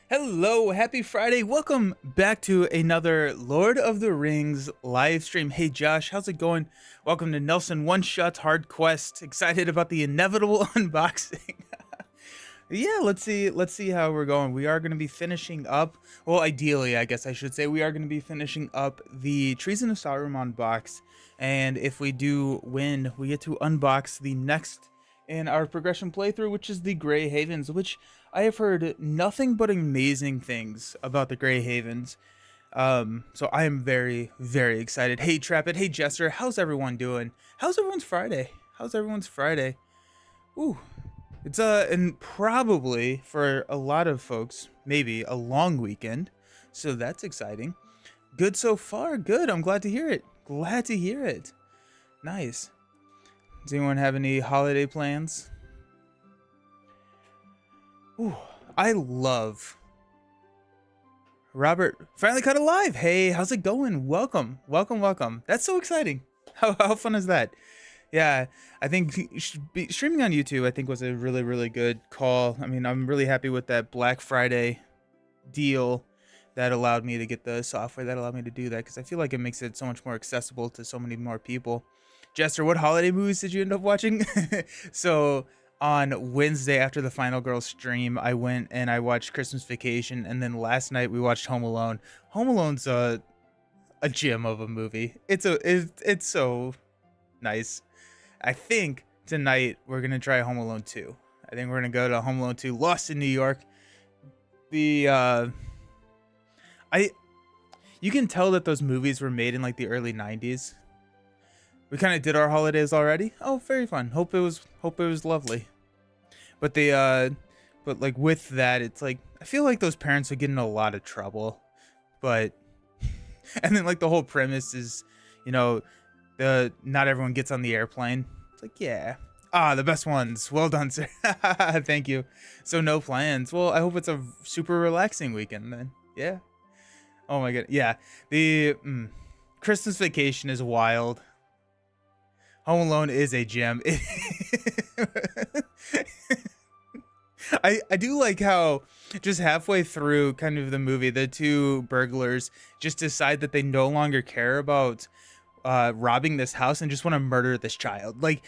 Hello, happy Friday. Welcome back to another Lord of the Rings live stream. Hey Josh, how's it going? Welcome to Nelson One Shot Hard Quest. Excited about the inevitable unboxing. Yeah, let's see how we're going. We are going to be finishing up, well, ideally, I guess I should say, we are going to be finishing up the Treason of Saruman box. And if we do win, we get to unbox the next in our progression playthrough, which is the Grey Havens, which I have heard nothing but amazing things about the Grey Havens. So I am very, very excited. Hey Trapit, hey Jester, how's everyone doing? How's everyone's Friday? How's everyone's Friday? Ooh, it's and probably for a lot of folks, maybe a long weekend. So that's exciting. Good so far. Good. I'm glad to hear it. Glad to hear it. Nice. Does anyone have any holiday plans? Ooh, I love Robert finally cut alive. Hey, how's it going? Welcome, welcome, welcome. That's so exciting. How fun is that? Yeah, I think streaming on YouTube, I think, was a really, really good call. I mean, I'm really happy with that Black Friday deal that allowed me to get the software that allowed me to do that, because I feel like it makes it so much more accessible to so many more people. Jester, what holiday movies did you end up watching? So on Wednesday after the Final Girl stream, I went and I watched Christmas Vacation, and then last night we watched Home Alone. Home Alone's a gem of a movie. It's so nice. I think tonight we're gonna try Home Alone 2. I think we're gonna go to Home Alone 2, Lost in New York. The I you can tell that those movies were made in like the early 90s. We kind of did our holidays already. Oh, very fun. Hope it was lovely. But but like with that, it's like I feel like those parents would get in a lot of trouble. But and then like the whole premise is, you know, the not everyone gets on the airplane. It's like, yeah. Ah, the best ones. Well done, sir. Thank you. So no plans. Well, I hope it's a super relaxing weekend then. Yeah. Oh my god. Yeah. The Christmas Vacation is wild. Home Alone is a gem. I do like how just halfway through kind of the movie, the two burglars just decide that they no longer care about robbing this house and just want to murder this child. Like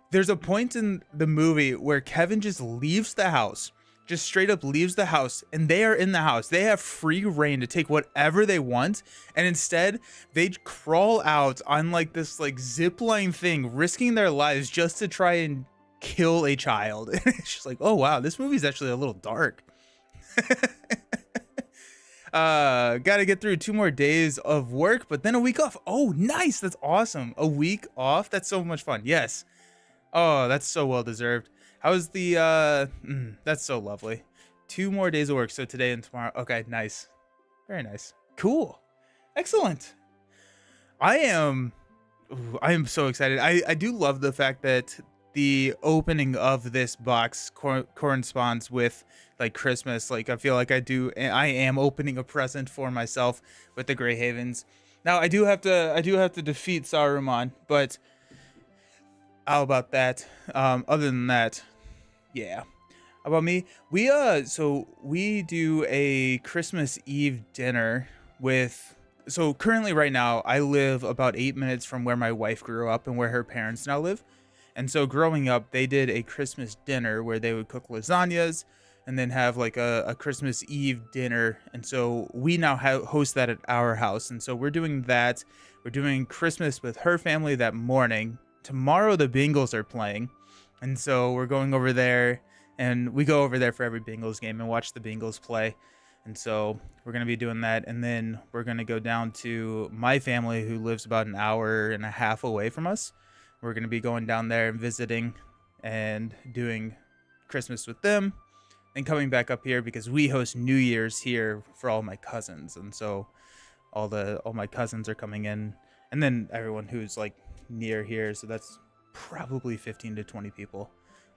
there's a point in the movie where Kevin just leaves the house, just straight up leaves the house, and they are in the house. They have free reign to take whatever they want, and instead they crawl out on like this like zip line thing, risking their lives just to try and kill a child. It's just like, oh wow, this movie's actually a little dark. Gotta get through 2 more days of work, but then a week off. Oh nice, that's awesome. A week off, that's so much fun. Yes. Oh, that's so well deserved. How's the that's so lovely. 2 more days of work, so today and tomorrow. Okay, nice. Very nice. Cool. Excellent. I am so excited. I do love the fact that the opening of this box corresponds with like Christmas. Like I feel like I am opening a present for myself with the Grey Havens. Now I do have to defeat Saruman, but how about that? Other than that, yeah. How about me? So we do a Christmas Eve dinner with, so currently right now I live about 8 minutes from where my wife grew up and where her parents now live. And so growing up, they did a Christmas dinner where they would cook lasagnas and then have like a Christmas Eve dinner. And so we now host that at our house. And so we're doing that. We're doing Christmas with her family that morning. Tomorrow the Bengals are playing. And so we're going over there, and we go over there for every Bengals game and watch the Bengals play. And so we're going to be doing that. And then we're going to go down to my family, who lives about an hour and a half away from us. We're going to be going down there and visiting and doing Christmas with them, and coming back up here because we host New Year's here for all my cousins. And so all my cousins are coming in, and then everyone who's like near here. So that's probably 15 to 20 people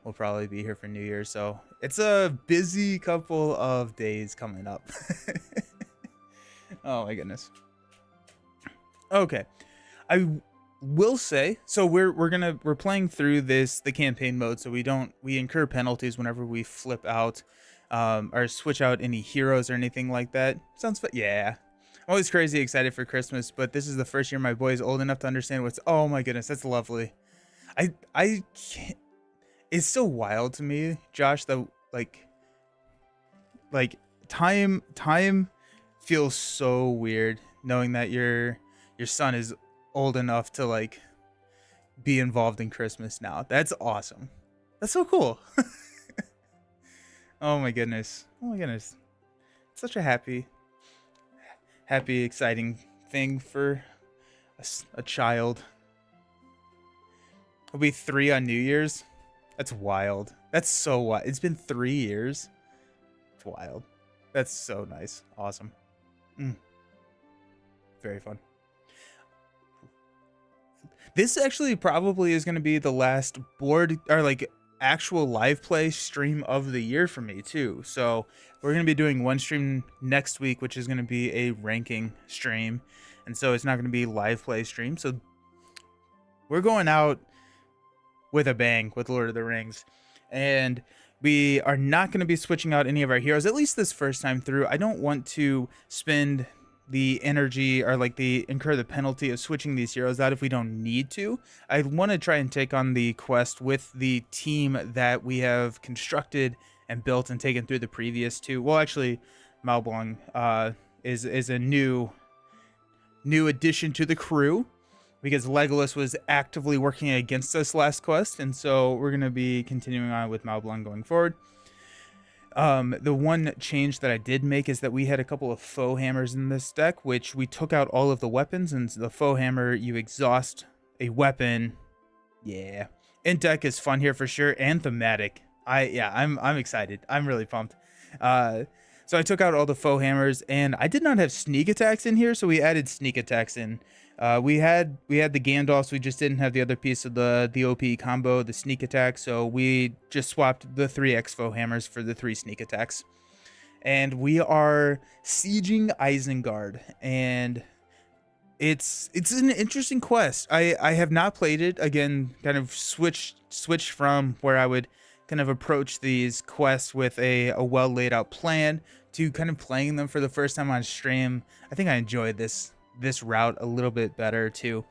will probably be here for New Year's. So it's a busy couple of days coming up. Oh my goodness. Okay. I will say, so we're playing through the campaign mode, so we incur penalties whenever we flip out. or switch out any heroes or anything like that. Sounds fun. Yeah. I'm always crazy excited for Christmas, but this is the first year my boy is old enough to understand what's. Oh my goodness, that's lovely. I can't. It's so wild to me, Josh, that like time feels so weird knowing that your son is old enough to like be involved in Christmas now. That's awesome. That's so cool. Oh my goodness. Oh my goodness. Such a happy, exciting thing for a child. He'll be 3 on New Year's. That's wild. That's so wild. It's been 3 years. It's wild. That's so nice. Awesome. Very fun. This actually probably is going to be the last board or like actual live play stream of the year for me too. So we're going to be doing one stream next week, which is going to be a ranking stream. And so it's not going to be live play stream. So we're going out with a bang with Lord of the Rings. And we are not going to be switching out any of our heroes, at least this first time through. I don't want to spend the energy or like incur the penalty of switching these heroes out if we don't need to. I want to try and take on the quest with the team that we have constructed and built and taken through the previous 2. Well, actually, Malblanc is a new addition to the crew because Legolas was actively working against us last quest, and so we're going to be continuing on with Malblanc going forward. The one change that I did make is that we had a couple of foe hammers in this deck, which we took out all of the weapons, and the foe hammer, you exhaust a weapon. Yeah. In deck is fun here for sure, and thematic. I'm excited. I'm really pumped. So I took out all the foe hammers, and I did not have sneak attacks in here, so we added sneak attacks in. We had the Gandalfs, we just didn't have the other piece of the OP combo, the sneak attack, so we just swapped the 3x foe hammers for the 3 sneak attacks. And we are sieging Isengard, and it's an interesting quest. I have not played it. Again, kind of switched from where I would kind of approach these quests with a well laid out plan to kind of playing them for the first time on stream. I think I enjoyed this route a little bit better too.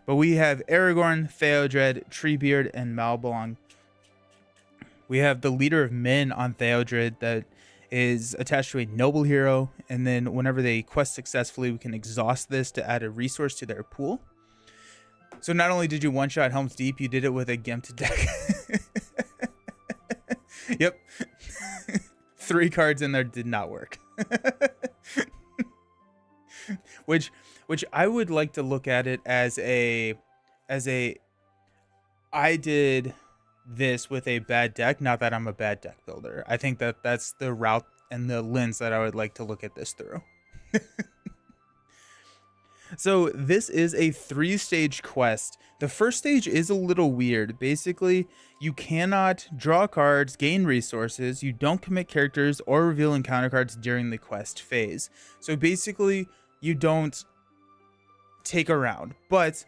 But we have Aragorn, Theodred, Treebeard, and Malblanc. We have the leader of men on Theodred that is attached to a noble hero, and then whenever they quest successfully, we can exhaust this to add a resource to their pool. So not only did you one-shot Helm's Deep, you did it with a Gimped deck. Yep. 3 cards in there did not work. Which I would like to look at it as a I did this with a bad deck, not that I'm a bad deck builder. I think that that's the route and the lens that I would like to look at this through. So this is a 3-stage quest. The first stage is a little weird. Basically, you cannot draw cards, gain resources, you don't commit characters or reveal encounter cards during the quest phase. So basically, you don't take a round, but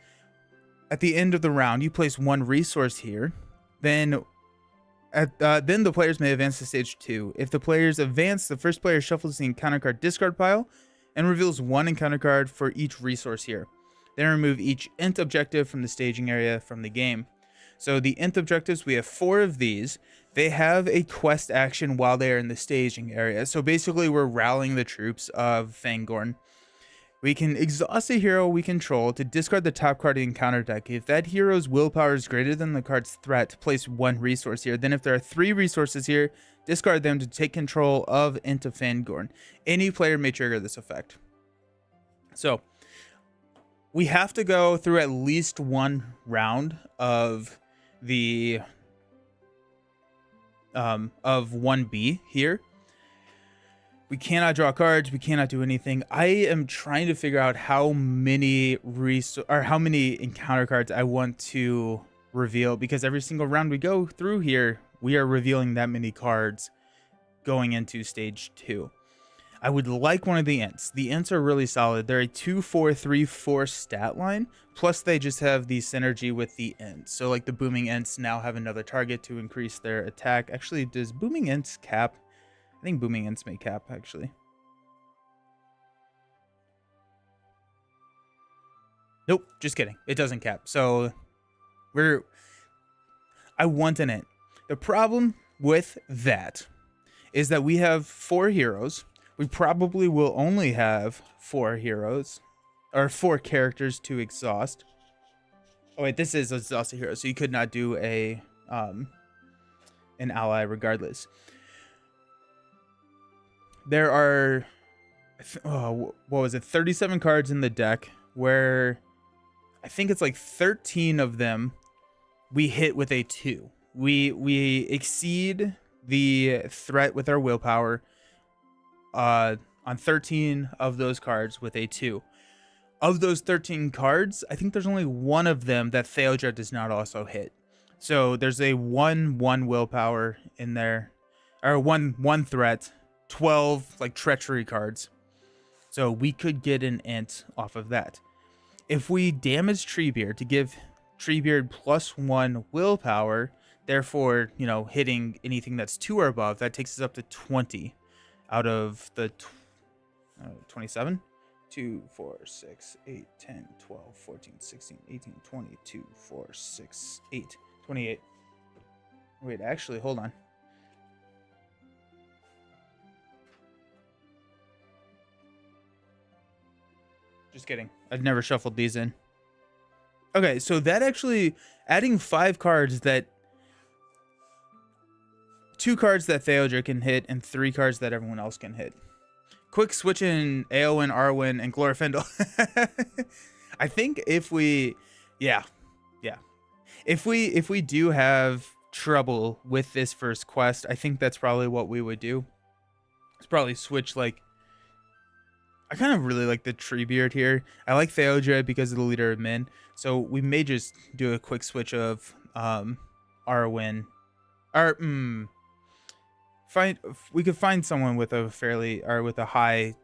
at the end of the round, you place 1 resource here. Then the players may advance to stage 2. If the players advance, the first player shuffles the encounter card discard pile and reveals 1 encounter card for each resource here. Then remove each int objective from the staging area from the game. So the int objectives, we have 4 of these. They have a quest action while they are in the staging area. So basically, we're rallying the troops of Fangorn. We can exhaust a hero we control to discard the top card of the encounter deck. If that hero's willpower is greater than the card's threat, place 1 resource here. Then if there are 3 resources here, discard them to take control of Int of Fangorn. Any player may trigger this effect. So we have to go through at least 1 round of the of 1B here. We cannot draw cards. We cannot do anything. I am trying to figure out how many encounter cards I want to reveal, because every single round we go through here, we are revealing that many cards going into stage 2. I would like one of the ints. The ints are really solid. They're a 2-4-3-4 stat line. Plus they just have the synergy with the ints. So like the booming ints now have another target to increase their attack. Actually, does booming ints cap? I think Booming Ints may cap, actually. Nope, just kidding. It doesn't cap. So I want an int. The problem with that is that we have 4 heroes. We probably will only have 4 heroes or 4 characters to exhaust. Oh wait, this is exhaust a hero, so you could not do a an ally regardless. There are what was it, 37 cards in the deck, where I think it's like 13 of them we hit with a 2. We exceed the threat with our willpower on 13 of those cards with a 2. Of those 13 cards, I think there's only one of them that Theodred does not also hit. So there's a 1/1 willpower in there, or one threat, 12 like treachery cards. So we could get an int off of that. If we damage Treebeard to give Treebeard +1 willpower, therefore, you know, hitting anything that's 2 or above, that takes us up to 20 out of the 27. 2, 4, 6, 8, 10, 12, 14, 16, 18, 20, 2, 4, 6, 8, 28. Wait, actually, hold on. Just kidding. I've never shuffled these in. Okay, so that actually, adding 5 cards that... 2 cards that Theodred can hit and 3 cards that everyone else can hit. Quick switch in Eowyn, Arwen, and Glorfindel. I think if we, yeah. If we do have trouble with this first quest, I think that's probably what we would do. It's probably switch, like, I kind of really like the Treebeard here. I like Theodred because of the Leader of Men. So we may just do a quick switch of Arwen. We could find someone with a with a high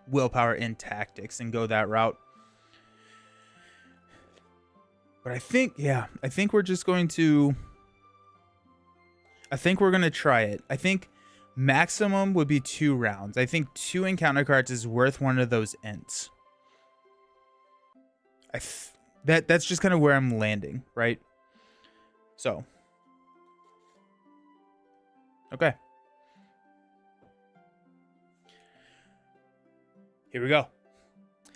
willpower in tactics and go that route. But I think we're just going to, we're going to try it. I think maximum would be 2 rounds. I think 2 encounter cards is worth one of those ints. That's just kind of where I'm landing, right? So, okay. Here we go.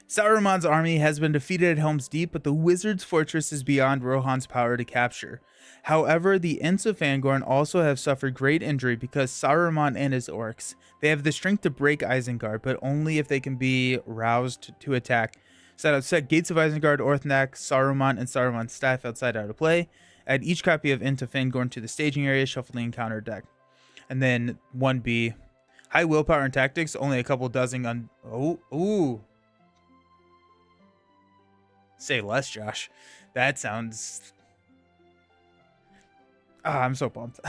Saruman's army has been defeated at Helm's Deep, but the Wizard's Fortress is beyond Rohan's power to capture. However, the Ents of Fangorn also have suffered great injury because Saruman and his orcs. They have the strength to break Isengard, but only if they can be roused to attack. Set Gates of Isengard, Orthanc, Saruman, and Saruman's staff outside out of play. Add each copy of Ent of Fangorn to the staging area, shuffle the encounter deck. And then 1B. High willpower and tactics, only a couple dozen on... Ooh. Say less, Josh. That sounds... I'm so pumped.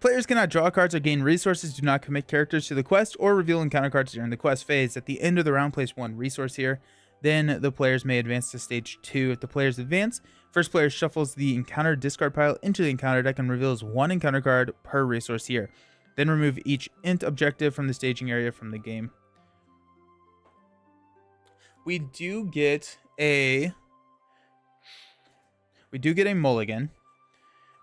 Players cannot draw cards or gain resources, do not commit characters to the quest, or reveal encounter cards during the quest phase. At the end of the round, place 1 resource here. Then the players may advance to stage 2. If the players advance, first player shuffles the encounter discard pile into the encounter deck and reveals 1 encounter card per resource here. Then remove each int objective from the staging area from the game. We do get a mulligan.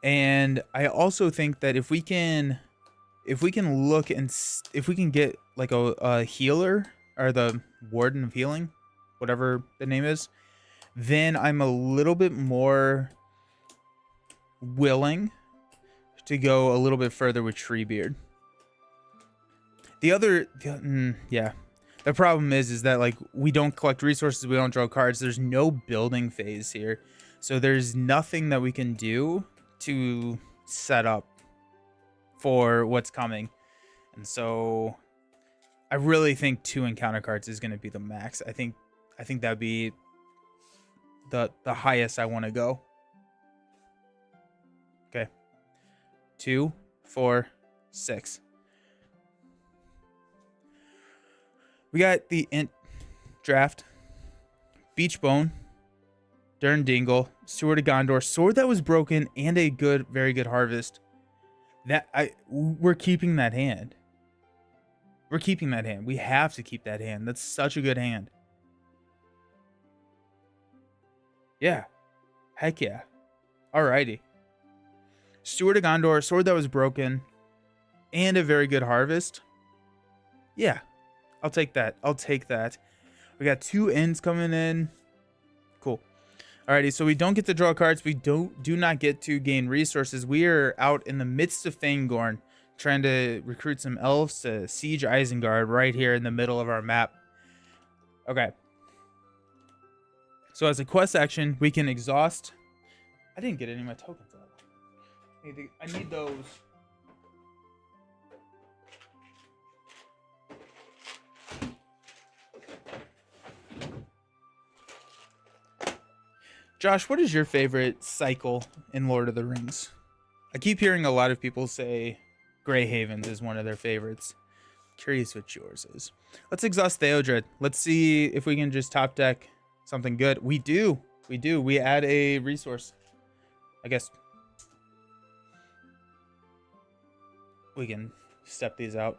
And I also think that if we can look and if we can get like a healer or the Warden of Healing, whatever the name is, then I'm a little bit more willing to go a little bit further with Treebeard. The problem is that like we don't collect resources, we don't draw cards. There's no building phase here, so there's nothing that we can do to set up for what's coming. And so I really think 2 encounter cards is going to be the max. I think that'd be the highest I want to go. Okay. 2, 4, 6. We got the int draft, Beachbone, Durndingle, Sword of Gondor, Sword That Was Broken, and a very good harvest. We're keeping that hand. We're keeping that hand. We have to keep that hand. That's such a good hand. Yeah. Heck yeah. Alrighty. Steward of Gondor, sword that was broken, and a very good harvest. Yeah. I'll take that. I'll take that. We got 2 ends coming in. Cool. Alrighty, so we don't get to draw cards. We do not get to gain resources. We are out in the midst of Fangorn, trying to recruit some elves to siege Isengard right here in the middle of our map. Okay. So as a quest action, we can exhaust. I didn't get any of my tokens out. I need those. Josh, what is your favorite cycle in Lord of the Rings? I keep hearing a lot of people say Grey Havens is one of their favorites. Curious what yours is. Let's exhaust Theodred. Let's see if we can just top deck something good. We do. We do. We add a resource. I guess we can step these out.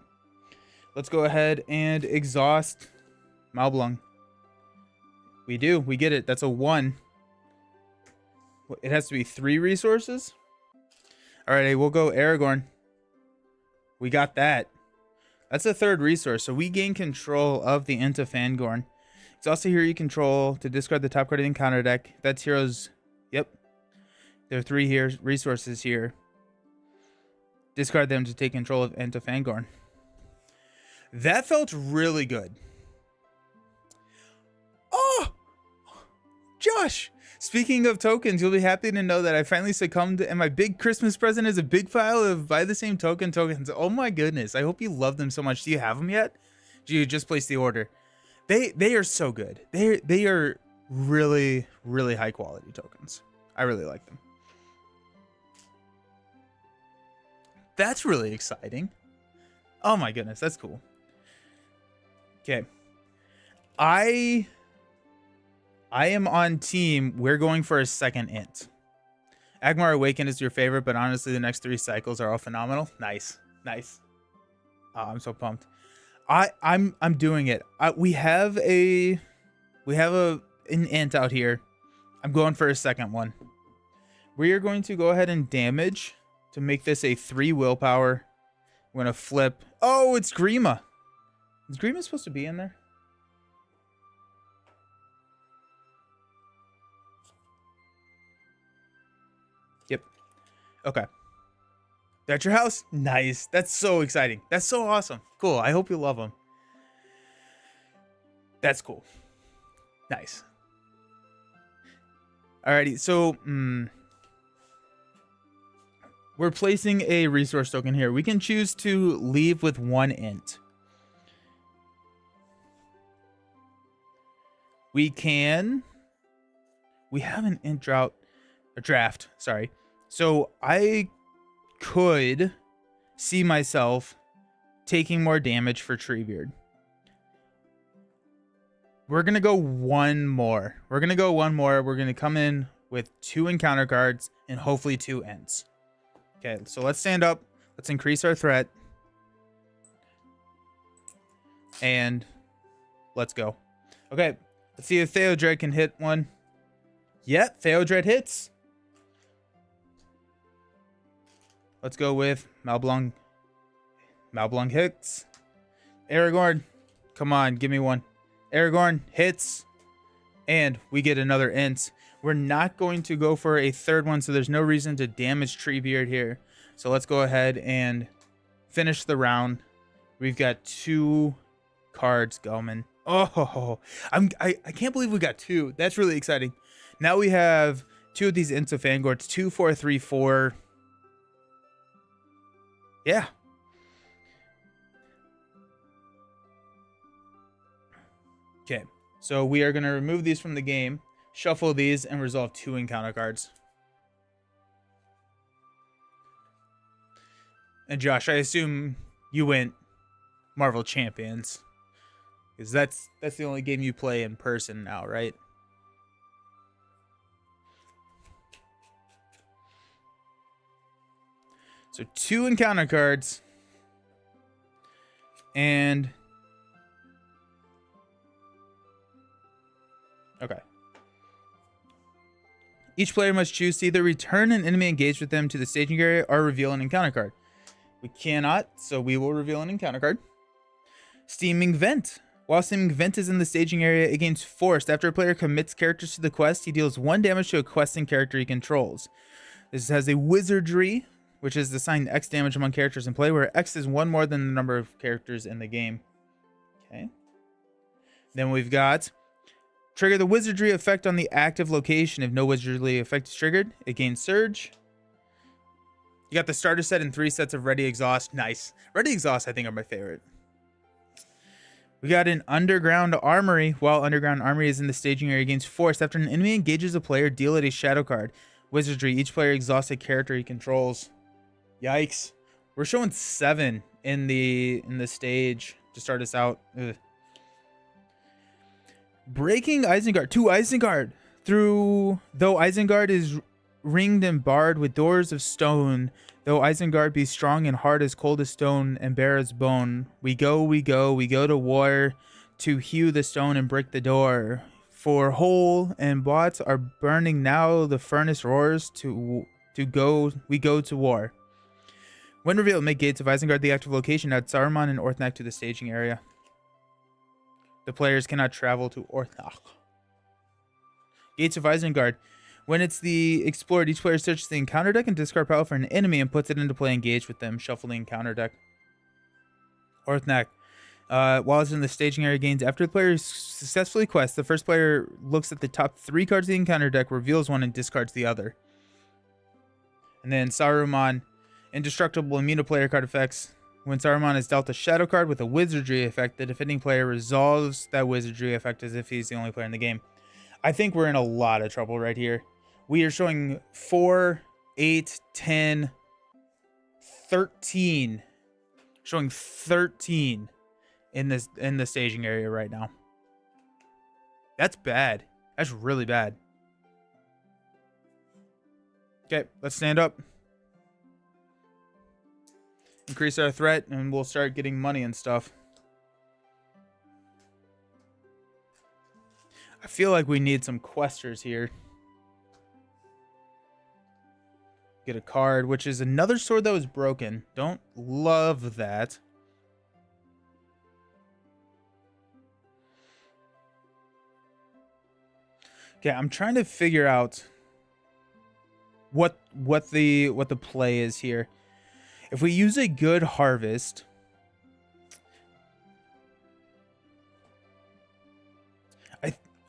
Let's go ahead and exhaust Malblung. We do. We get it. That's a 1. It has to be 3 resources. All right, we'll go Aragorn. We got that. That's a 3rd resource, so we gain control of the Ent of Fangorn. It's also here you control to discard the top card of the encounter deck. That's heroes. Yep. There are 3 here resources here. Discard them to take control of Ent of Fangorn. That felt really good. Oh! Josh! Speaking of tokens, you'll be happy to know that I finally succumbed, and my big Christmas present is a big file of buy the same token tokens. Oh my goodness, I hope you love them so much. Do you have them yet? Do you just place the order? They are so good. They are really, really high quality tokens. I really like them. That's really exciting. Oh my goodness, that's cool. Okay. I am on team. We're going for a 2nd Ent. Agmar Awaken is your favorite, but honestly, the next 3 cycles are all phenomenal. Nice, nice. Oh, I'm so pumped. I'm doing it. We have an Ent out here. I'm going for a 2nd one. We are going to go ahead and damage to make this a 3 willpower. We're gonna flip. Oh, it's Grima. Is Grima supposed to be in there? Yep. Okay. That's your house? Nice. That's so exciting. That's so awesome. Cool. I hope you love them. That's cool. Nice. Alrighty. So, we're placing a resource token here. We can choose to leave with 1 Ent. We have an Ent draft, sorry. So I could see myself taking more damage for Treebeard. We're going to go 1 more. We're going to come in with 2 encounter cards and hopefully 2 Ents. Okay, so let's stand up. Let's increase our threat. And let's go. Okay, let's see if Theodred can hit one. Yep, Theodred hits. Let's go with Malblung. Malblung hits. Aragorn, come on, give me one. Aragorn hits. And we get another Ent. We're not going to go for a 3rd one, so there's no reason to damage Treebeard here. So let's go ahead and finish the round. We've got 2 cards going. Oh, I can't believe we got 2. That's really exciting. Now we have 2 of these Ents of Fangorn. It's 2, 4, 3, 4. Yeah. Okay, so we are going to remove these from the game, shuffle these, and resolve 2 encounter cards. And Josh, I assume you went Marvel Champions, because that's the only game you play in person now, right? So 2 encounter cards. And okay. Each player must choose to either return an enemy engaged with them to the staging area or reveal an encounter card. We cannot, so we will reveal an encounter card. Steaming Vent. While Steaming Vent is in the staging area, it gains forced. After a player commits characters to the quest, he deals 1 damage to a questing character he controls. This has a wizardry, which is assigned X damage among characters in play, where X is 1 more than the number of characters in the game. Okay. Then we've got trigger the wizardry effect on the active location. If no wizardry effect is triggered, it gains surge. You got the starter set and 3 sets of Ready Exhaust. Nice. Ready Exhaust, I think, are my favorite. We got an Underground Armory. While Underground Armory is in the staging area, gains force. After an enemy engages a player, deal it a shadow card. Wizardry. Each player exhausts a character he controls. Yikes. We're showing 7 in the stage to start us out. Ugh. Breaking Isengard. 2 Isengard. Though Isengard is ringed and barred with doors of stone, though Isengard be strong and hard as cold as stone and bare as bone, we go to war to hew the stone and break the door. For hole and bots are burning now, the furnace roars we go to war. When revealed, make Gates of Isengard the active location. Add Saruman and Orthanc to the staging area. The players cannot travel to Orthanc. Gates of Isengard. When it's the explored, each player searches the encounter deck and discard power for an enemy and puts it into play engaged with them. Shuffle the encounter deck. Orthanc. While it's in the staging area, gains after the player successfully quests, the first player looks at the top 3 cards of the encounter deck, reveals one, and discards the other. And then Saruman. Indestructible immune to player card effects. When Saruman is dealt a shadow card with a wizardry effect, the defending player resolves that wizardry effect as if he's the only player in the game. I think we're in a lot of trouble right here. We are showing 4, 8, 10, 13. Showing 13 in the staging area right now. That's bad. That's really bad. Okay, let's stand up. Increase our threat and we'll start getting money and stuff. I feel like we need some questers here. Get a card, which is another sword that was broken. Don't love that. Okay, I'm trying to figure out what the play is here. If we use a good harvest,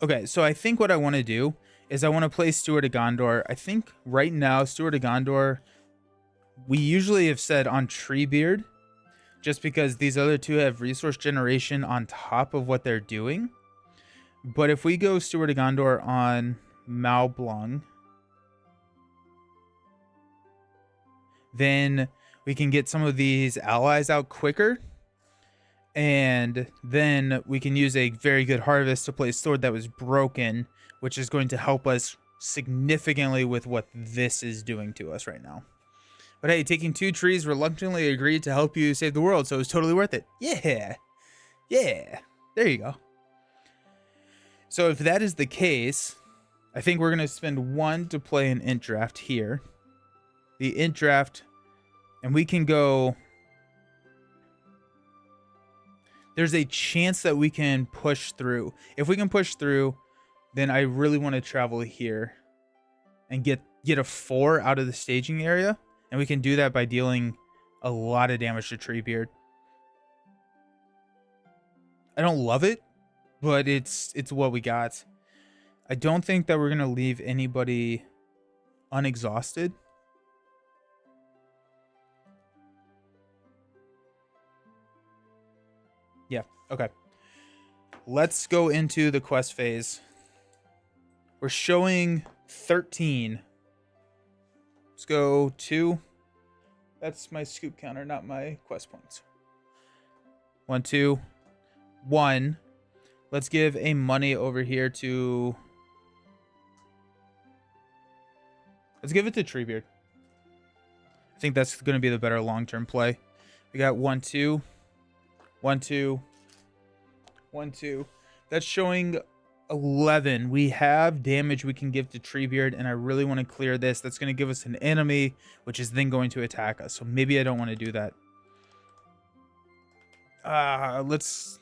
okay, so I think what I want to do is I want to play Steward of Gondor. I think right now, Steward of Gondor, we usually have said on Treebeard, just because these other 2 have resource generation on top of what they're doing. But if we go Steward of Gondor on Malblung, then we can get some of these allies out quicker. And then we can use a very good harvest to play a sword that was broken, which is going to help us significantly with what this is doing to us right now. But hey, taking 2 trees reluctantly agreed to help you save the world, so it's totally worth it. Yeah. Yeah. There you go. So if that is the case, I think we're going to spend 1 to play an int draft here. The int draft, and we can go... There's a chance that we can push through. If we can push through, then I really want to travel here and get a 4 out of the staging area. And we can do that by dealing a lot of damage to Treebeard. I don't love it, but it's what we got. I don't think that we're going to leave anybody unexhausted. Yeah, okay. Let's go into the quest phase. We're showing 13. Let's go 2. That's my scoop counter, not my quest points. 1, 2, 1. Let's give a money over here to... Let's give it to Treebeard. I think that's going to be the better long-term play. We got 1, 2, 1, 2, 1, 2. That's showing 11. We have damage we can give to Treebeard, and I really want to clear this. That's going to give us an enemy, which is then going to attack us. So maybe I don't want to do that. Let's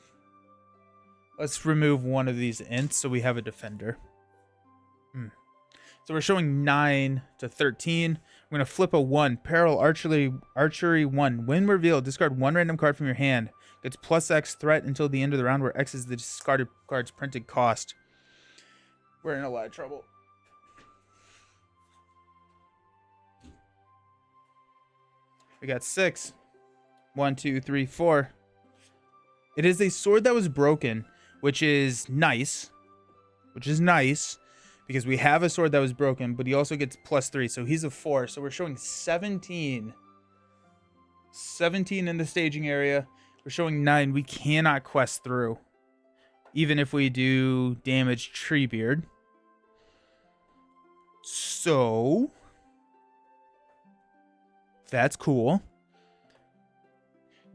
remove one of these ints so we have a defender. So we're showing 9 to 13. We're going to flip a 1. Peril, archery 1. When revealed, discard 1 random card from your hand. Gets plus X threat until the end of the round, where X is the discarded card's printed cost. We're in a lot of trouble. We got 6. 1, 2, 3, 4. It is a sword that was broken, which is nice. Because we have a sword that was broken, but he also gets plus 3, so he's a 4. So we're showing 17. 17 in the staging area. We're showing 9. We cannot quest through, even if we do damage Treebeard. So that's cool.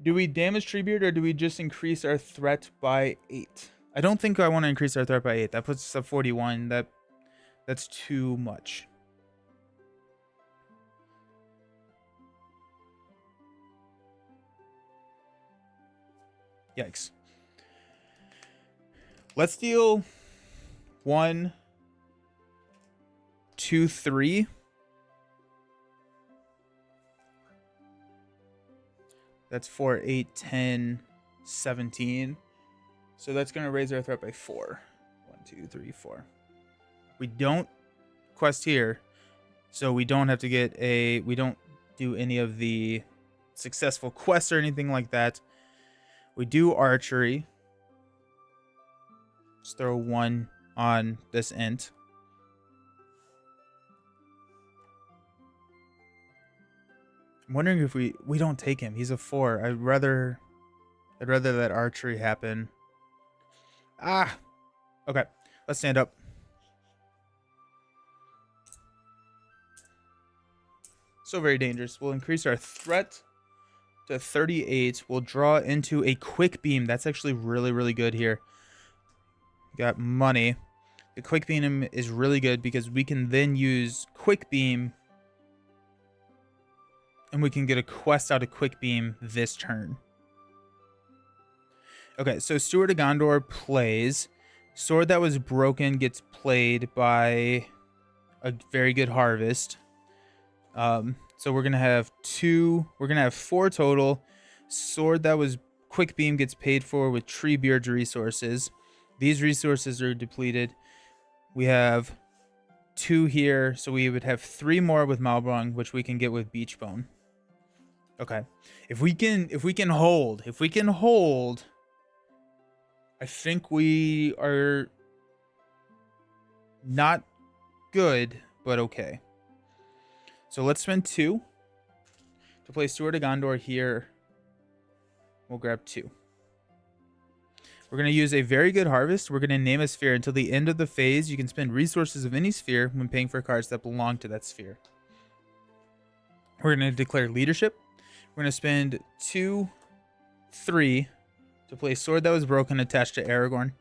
Do we damage Treebeard, or do we just increase our threat by 8? I don't think I want to increase our threat by 8. That puts us at 41. That's too much. Yikes. Let's deal 1, 2, 3. That's 4, 8, 10, 17. So that's going to raise our threat by 4. 1, 2, 3, 4. We don't quest here, so we don't have to get we don't do any of the successful quests or anything like that. We do archery. Just throw 1 on this int. I'm wondering if we don't take him. He's a 4. I'd rather that archery happen. Okay, let's stand up. So very dangerous. We'll increase our threat to 38. We'll draw into a quick beam. That's actually really, really good here. Got money. The quick beam is really good because we can then use quick beam, and we can get a quest out of quick beam this turn. Okay, so Steward of Gondor plays. Sword that was broken gets played by a very good harvest. So we're gonna have 2. We're gonna have 4 total. Sword that was quick beam gets paid for with Treebeard's resources. These resources are depleted. We have 2 here, so we would have 3 more with Malbrung, which we can get with Beachbone. Okay, if we can hold, I think we are not good, but okay. So let's spend 2 to play Steward of Gondor here. We'll grab 2. We're going to use a very good harvest. We're going to name a sphere. Until the end of the phase, you can spend resources of any sphere when paying for cards that belong to that sphere. We're going to declare leadership. We're going to spend 2, 3 to play Sword That Was Broken attached to Aragorn.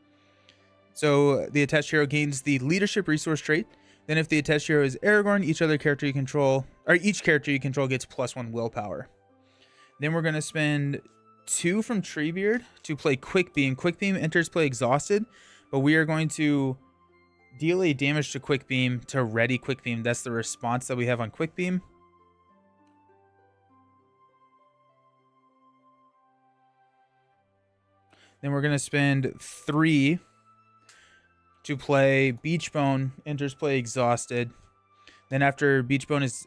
So the attached hero gains the leadership resource trait. Then if the attached hero is Aragorn, each character you control gets +1 willpower. Then we're going to spend 2 from Treebeard to play Quick Beam. Quick Beam enters play exhausted, but we are going to deal a damage to Quick Beam to ready Quick Beam. That's the response that we have on Quick Beam. Then we're going to spend 3 to play Beachbone, enters play exhausted. Then after Beachbone is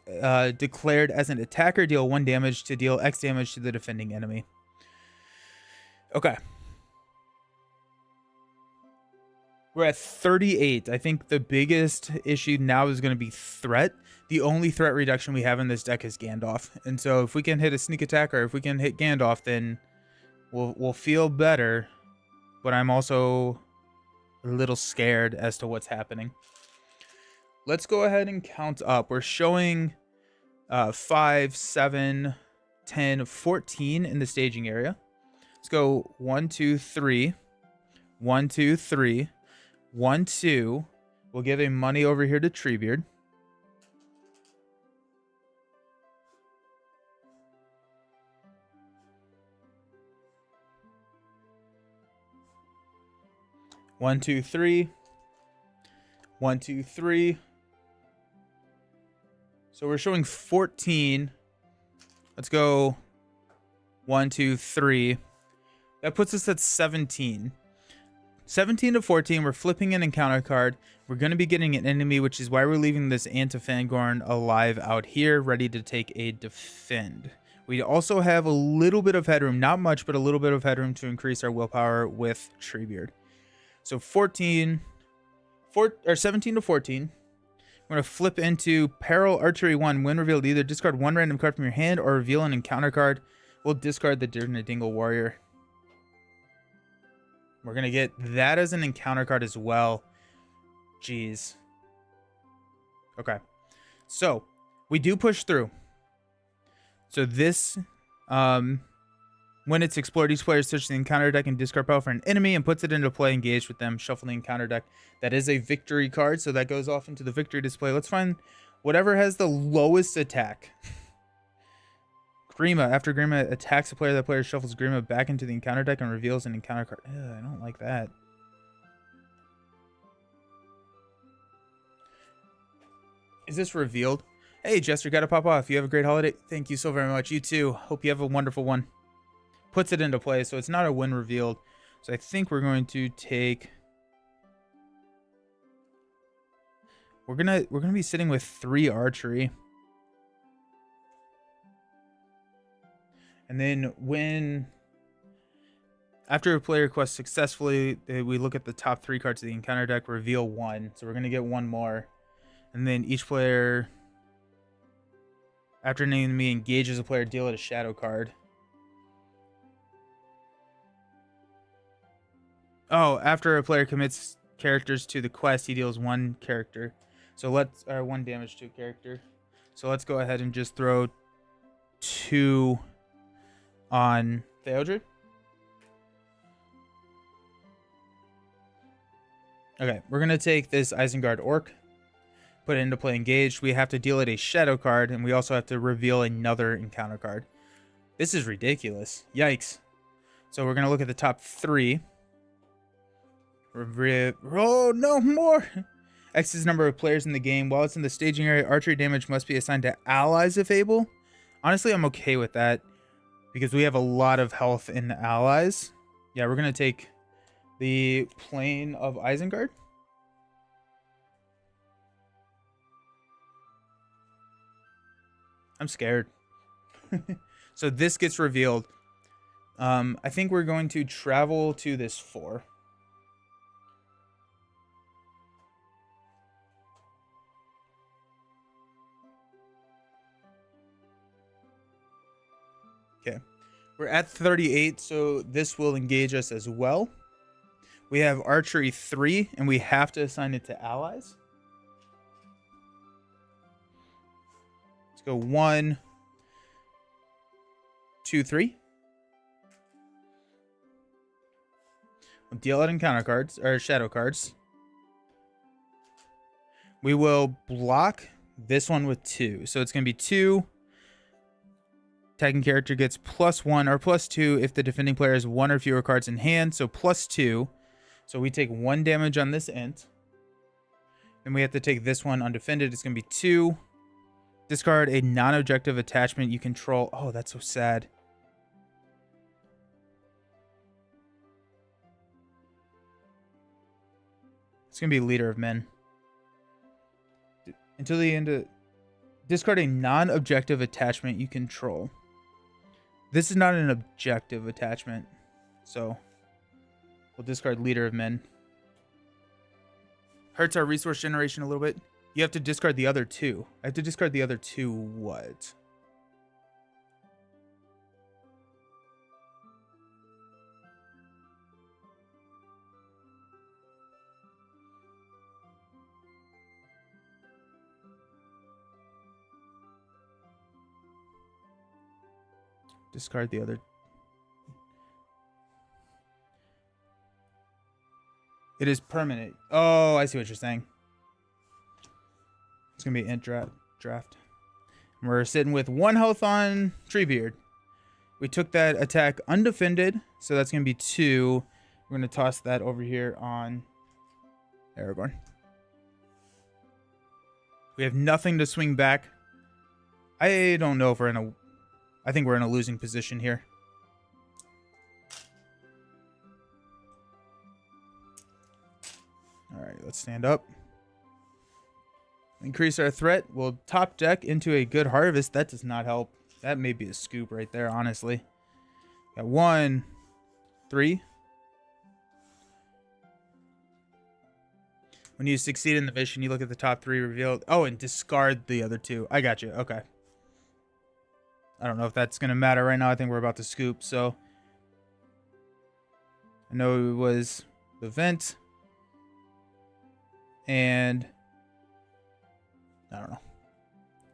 declared as an attacker, deal 1 damage to deal X damage to the defending enemy. Okay. We're at 38. I think the biggest issue now is going to be threat. The only threat reduction we have in this deck is Gandalf. And so if we can hit a sneak attack, or if we can hit Gandalf, then we'll feel better. But I'm also a little scared as to what's happening. Let's go ahead and count up. We're showing 5, 7, 10, 14 in the staging area. Let's go 1, 2, 3. 1, 2, 3. 1, 2. We'll give a money over here to Treebeard. One, two, three. 1, 2, 3. So we're showing 14. Let's go 1, 2, 3. That puts us at 17. 17 to 14, we're flipping an encounter card. We're going to be getting an enemy, which is why we're leaving this Ant of Fangorn alive out here, ready to take a defend. We also have a little bit of headroom, not much, but a little bit of headroom to increase our willpower with Treebeard. So 17 to 14. We're going to flip into Peril Archery 1. When revealed, either discard one random card from your hand or reveal an encounter card. We'll discard the Dirnadingle Warrior. We're going to get that as an encounter card as well. Jeez. Okay. So, we do push through. So this, when it's explored, each player searches the encounter deck and discard power for an enemy and puts it into play, engaged with them, shuffle the encounter deck. That is a victory card, so that goes off into the victory display. Let's find whatever has the lowest attack. Grima. After Grima attacks a player, that player shuffles Grima back into the encounter deck and reveals an encounter card. Ugh, I don't like that. Is this revealed? Hey, Jester, gotta pop off. You have a great holiday. Thank you so very much. You too. Hope you have a wonderful one. Puts it into play, so it's not a win revealed. So I think we're going to take... We're gonna be sitting with 3 archery. And then when, after a player quests successfully, we look at the top 3 cards of the encounter deck, reveal 1. So we're going to get 1 more. And then each player, after an enemy engages a player, deal it a shadow card. Oh, after a player commits characters to the quest, he deals 1 character. So let's, 1 damage to a character. So let's go ahead and just throw 2... on Theodred. Okay, we're going to take this Isengard Orc, put it into play engaged. We have to deal it a shadow card, and we also have to reveal another encounter card. This is ridiculous. Yikes. So we're going to look at the top 3. Oh, no more! X is the number of players in the game. While it's in the staging area, archery damage must be assigned to allies if able. Honestly, I'm okay with that, because we have a lot of health in allies. Yeah, we're going to take the Plane of Isengard. I'm scared. So this gets revealed. I think we're going to travel to this 4. Okay, we're at 38, so this will engage us as well. We have archery 3, and we have to assign it to allies. Let's go 1, 2, 3. We'll deal out encounter cards, or shadow cards. We will block this one with 2. So it's going to be 2. Attacking character gets +1 or +2 if the defending player has 1 or fewer cards in hand. So +2. So we take 1 damage on this int. Then we have to take this one undefended. It's going to be 2. Discard a non-objective attachment you control. Oh, that's so sad. It's going to be Leader of Men. Until the end of... Discard a non-objective attachment you control. This is not an objective attachment, so we'll discard Leader of Men. Hurts our resource generation a little bit. You have to discard the other 2. I have to discard the other 2 what? Discard the other. It is permanent. Oh, I see what you're saying. It's gonna be int draft. We're sitting with 1 health on Treebeard. We took that attack undefended, so that's gonna be 2. We're gonna toss that over here on Aragorn. We have nothing to swing back. I don't know if we're in a... I think we're in a losing position here. Alright, let's stand up. Increase our threat. We'll top deck into a good harvest. That does not help. That may be a scoop right there, honestly. Got 1, 3. When you succeed in the mission, you look at the top 3 revealed. Oh, and discard the other 2. I got you. Okay. I don't know if that's going to matter right now. I think we're about to scoop, so. I know it was the vent. And I don't know.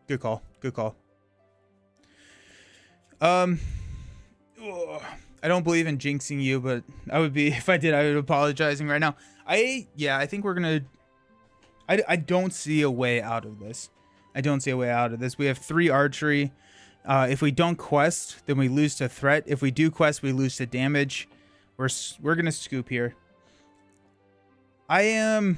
Good call. Good call. I don't believe in jinxing you, but I would be, if I did, I would be apologizing right now. I think we're going to, I don't see a way out of this. I don't see a way out of this. We have 3 archery. If we don't quest, then we lose to threat. If we do quest, we lose to damage. We're going to scoop here. I am...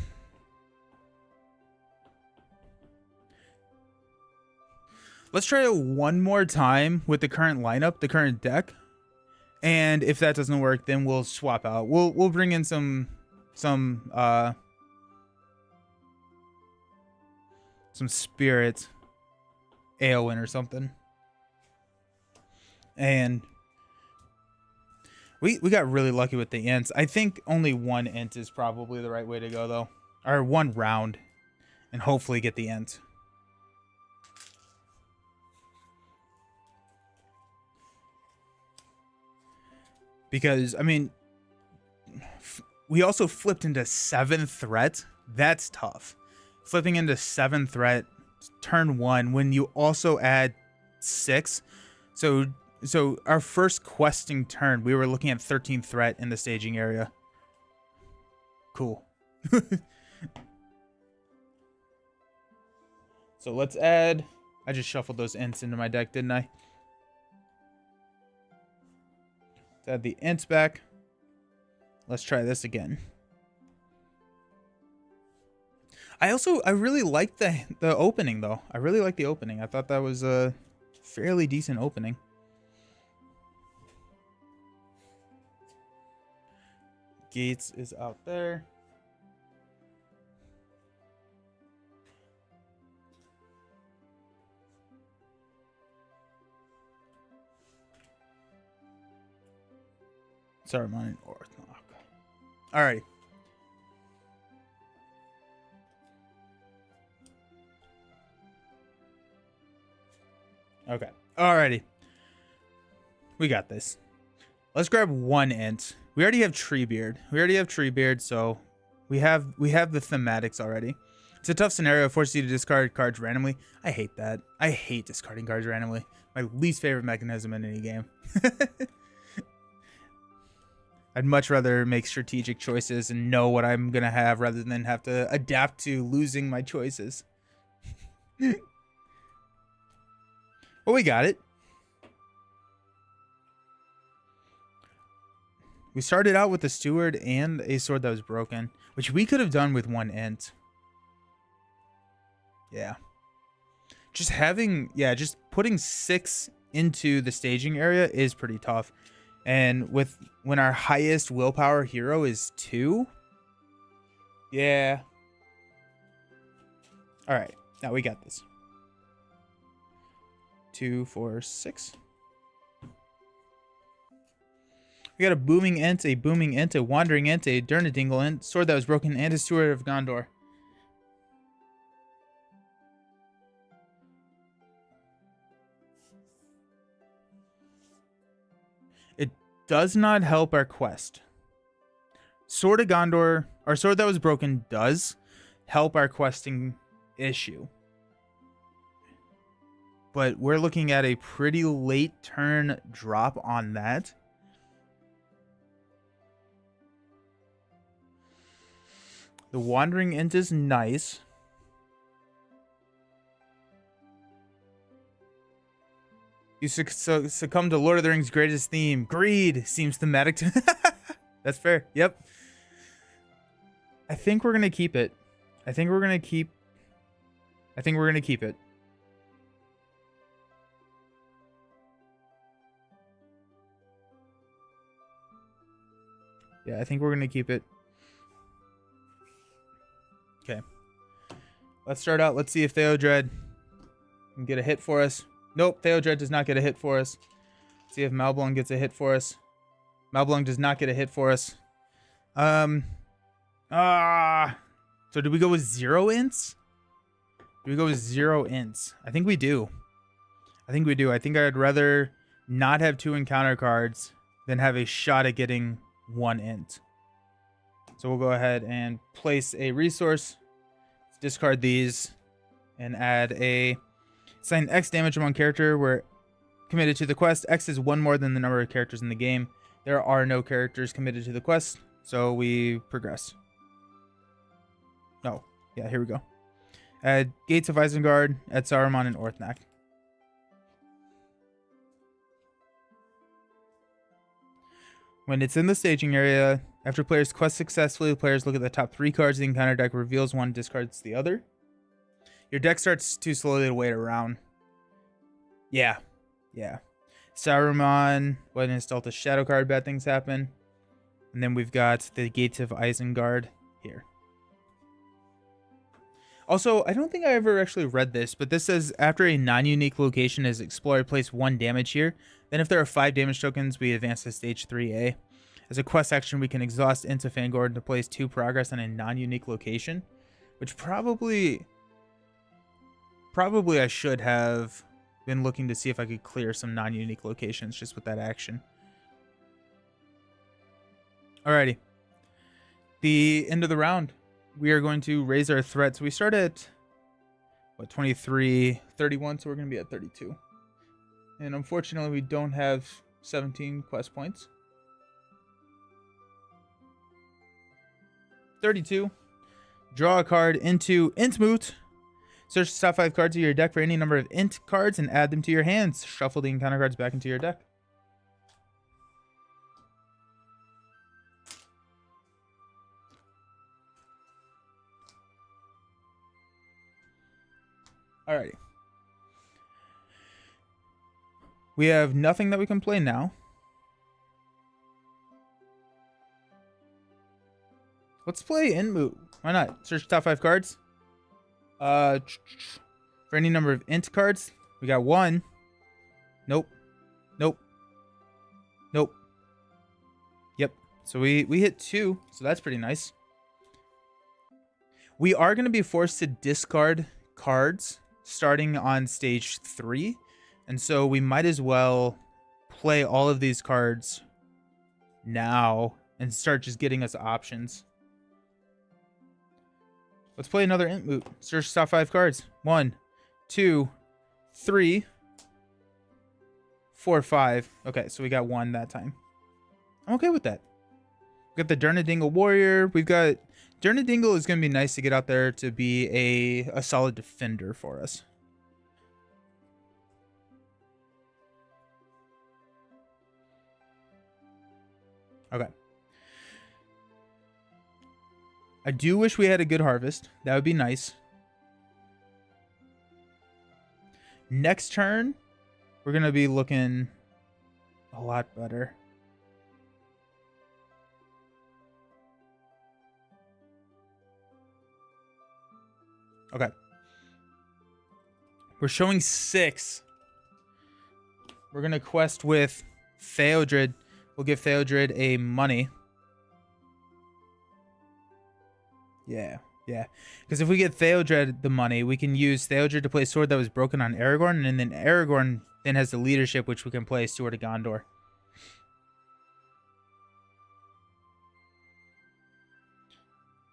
Let's try it one more time with the current lineup, the current deck. And if that doesn't work, then we'll swap out. We'll bring in some spirit Aowen or something. And we got really lucky with the ints. I think only 1 int is probably the right way to go though. Or 1 round. And hopefully get the int. Because, I mean, we also flipped into 7 threat. That's tough. Flipping into 7 threat, turn 1, when you also add 6. So our first questing turn, we were looking at 13 threat in the staging area. Cool. So let's add... I just shuffled those ints into my deck, didn't I? Add the ints back. Let's try this again. I really like the opening though. I really like the opening. I thought that was a fairly decent opening. Gates is out there. Sorry, mine. Alrighty. Okay. Alrighty. We got this. Let's grab 1 int. We already have Treebeard, so we have the thematics already. It's a tough scenario. It forces you to discard cards randomly. I hate that. I hate discarding cards randomly. My least favorite mechanism in any game. I'd much rather make strategic choices and know what I'm going to have rather than have to adapt to losing my choices. Well, we got it. We started out with a steward and a sword that was broken, which we could have done with 1 int. Yeah. Just putting 6 into the staging area is pretty tough. And when our highest willpower hero is 2. Yeah. All right. Now we got this. 2, 4, 6. We got a booming int, a wandering int, a Durnadingle int, sword that was broken, and a steward of Gondor. It does not help our quest. Sword of Gondor, or sword that was broken, does help our questing issue. but we're looking at a pretty late turn drop on that. The Wandering Int is nice. You succumb to Lord of the Rings' greatest theme. Greed seems thematic to... That's fair. Yep. I think we're going to keep it. I think we're going to keep it. Yeah, I think we're going to keep it. Okay. Let's start out. Let's see if Theodred can get a hit for us. Nope, Theodred does not get a hit for us. See if Malblung gets a hit for us. Malblung does not get a hit for us. So do we go with 0 ints? Do we go with 0 ints? I think we do. I think I'd rather not have 2 encounter cards than have a shot at getting 1 int. So we'll go ahead and place a resource, discard these, and add a assign X damage among character. We're committed to the quest. X is 1 more than the number of characters in the game. There are no characters committed to the quest, so we progress. Oh, yeah, here we go. Add Gates of Isengard, add Saruman and Orthanc. When it's in the staging area, after players quest successfully, players look at the top 3 cards of the encounter deck, reveals one, discards the other. Your deck starts too slowly to wait around. Yeah. Saruman, when installed a shadow card, bad things happen. And then we've got the Gates of Isengard here. Also, I don't think I ever actually read this, but this says after a non-unique location is explored, place 1 damage here. Then if there are 5 damage tokens, we advance to stage 3A. As a quest action, we can exhaust into Fangorn to place 2 progress on a non-unique location, which probably I should have been looking to see if I could clear some non-unique locations just with that action. Alrighty. The end of the round. We are going to raise our threats. We start at, what, 23, 31, so we're going to be at 32. And unfortunately, we don't have 17 quest points. 32. Draw a card into Intmoot. Search the top 5 cards of your deck for any number of int cards and add them to your hands. Shuffle the encounter cards back into your deck. Alrighty. We have nothing that we can play now. Let's play Intmoot. Why not? Search top 5 cards. For any number of int cards. We got 1. Nope. Yep. So we hit 2. So that's pretty nice. We are going to be forced to discard cards starting on stage 3. And so we might as well play all of these cards now and start just getting us options. Let's play another Intmoot. Search top 5 cards. 1, 2, 3, 4, 5. Okay, so we got 1 that time. I'm okay with that. We got the Durnadingle Warrior. We've got... Durnadingle is going to be nice to get out there to be a solid defender for us. Okay. I do wish we had a good harvest. That would be nice. Next turn, we're going to be looking a lot better. Okay. We're showing 6. We're going to quest with Theodred. We'll give Theodred a money. Yeah. Because if we get Theodred the money, we can use Theodred to play Sword That Was Broken on Aragorn, and then Aragorn then has the leadership, which we can play Sword of Gondor.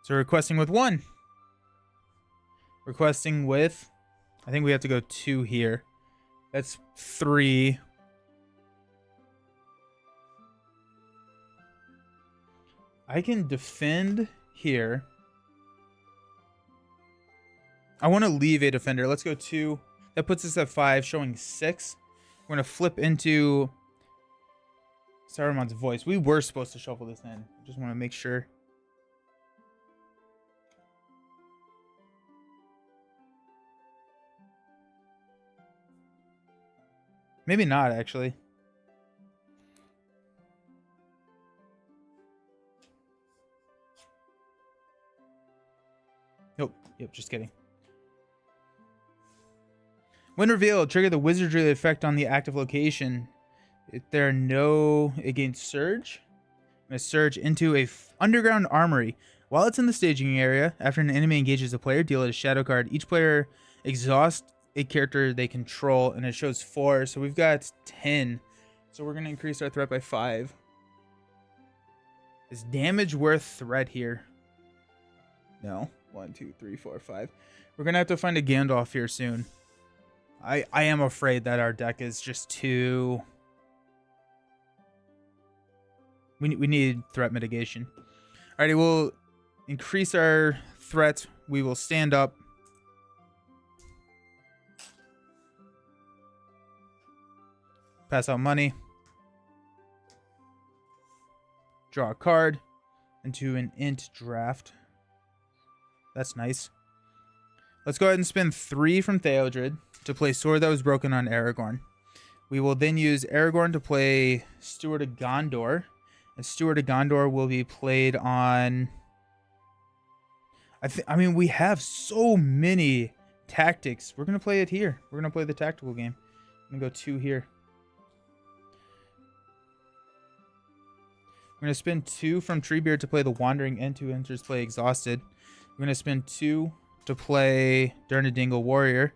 So requesting with 1. Requesting with... I think we have to go 2 here. That's 3. I can defend here. I want to leave a defender. Let's go 2. That puts us at 5, showing 6. We're going to flip into Saruman's voice. We were supposed to shuffle this in. Just want to make sure. Maybe not, actually. Nope. Yep, just kidding. When revealed, trigger the wizardry effect on the active location. If there are no against surge, I'm going to surge into a underground armory. While it's in the staging area, after an enemy engages a player, deal it a shadow card. Each player exhausts a character they control, and it shows 4. So we've got 10. So we're going to increase our threat by 5. Is damage worth threat here? No. 1, 2, 3, 4, 5. We're going to have to find a Gandalf here soon. I am afraid that our deck is just too... We need threat mitigation. Alrighty, we'll increase our threat. We will stand up. Pass out money. Draw a card into an int draft. That's nice. Let's go ahead and spend 3 from Theodred to play Sword That Was Broken on Aragorn. We will then use Aragorn to play Steward of Gondor. And Steward of Gondor will be played on... I mean, we have so many tactics. We're going to play it here. We're going to play the tactical game. I'm going to go 2 here. We're going to spend 2 from Treebeard to play the Wandering End. 2 enters play Exhausted. We're going to spend 2 to play Durnadingle Warrior.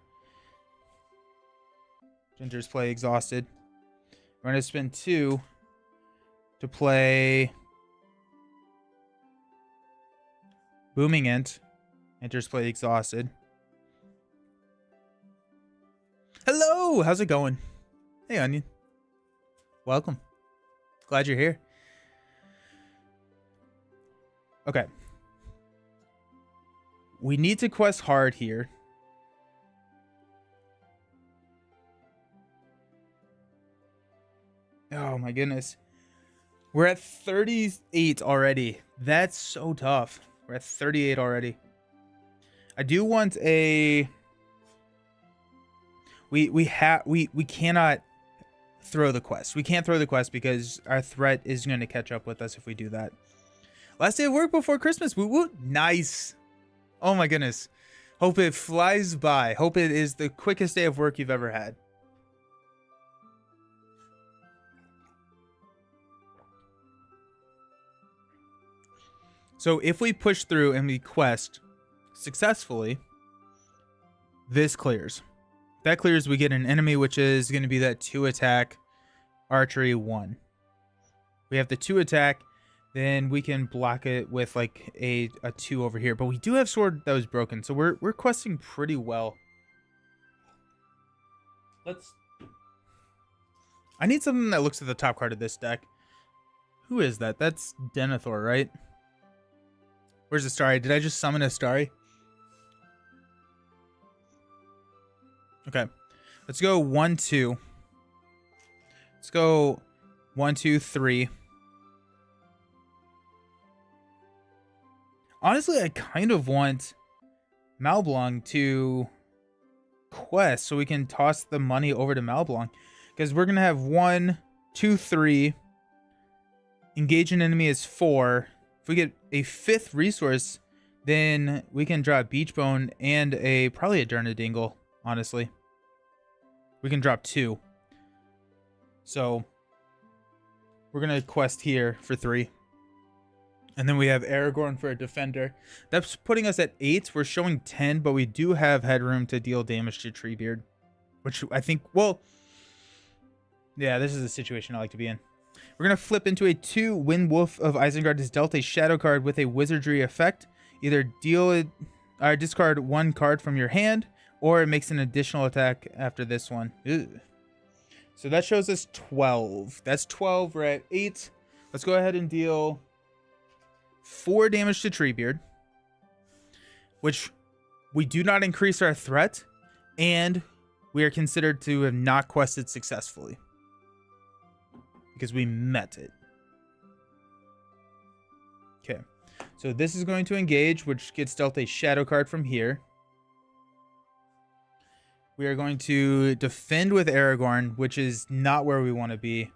Gingers play Exhausted. We're going to spend 2 to play Booming Ent. Enters play Exhausted. Hello! How's it going? Hey, Onion. Welcome. Glad you're here. Okay. We need to quest hard here. Oh my goodness. We're at 38 already. That's so tough. We're at 38 already. I do want a... We cannot throw the quest. We can't throw the quest because our threat is going to catch up with us if we do that. Last day of work before Christmas. Woo woo. Nice. Oh my goodness. Hope it flies by. Hope it is the quickest day of work you've ever had. So if we push through and we quest successfully, this clears. That clears, we get an enemy, which is going to be that 2 attack archery 1. We have the 2 attack, then we can block it with like a 2 over here. But we do have Sword That Was Broken, so we're questing pretty well. I need something that looks at the top card of this deck. Who is that? That's Denethor, right? Where's Astari? Did I just summon Astari? Okay. Let's go 1, 2. Let's go 1, 2, 3. Honestly, I kind of want Malblong to quest so we can toss the money over to Malblong. Because we're going to have 1, 2, 3. Engage an enemy is 4. If we get a 5th resource, then we can draw a Beachbone and probably a Durnadingle, honestly. We can drop 2. So we're going to quest here for 3. And then we have Aragorn for a defender. That's putting us at 8. We're showing 10, but we do have headroom to deal damage to Treebeard. Which I think, well, yeah, this is a situation I like to be in. We're going to flip into a 2. Wind Wolf of Isengard is dealt a shadow card with a wizardry effect. Either deal it or discard 1 card from your hand or it makes an additional attack after this one. Ew. So that shows us 12. That's 12. We're at 8. Let's go ahead and deal 4 damage to Treebeard, which we do not increase our threat, and we are considered to have not quested successfully because we met it. Okay, so this is going to engage, which gets dealt a shadow card from here. We are going to defend with Aragorn, which is not where we want to be,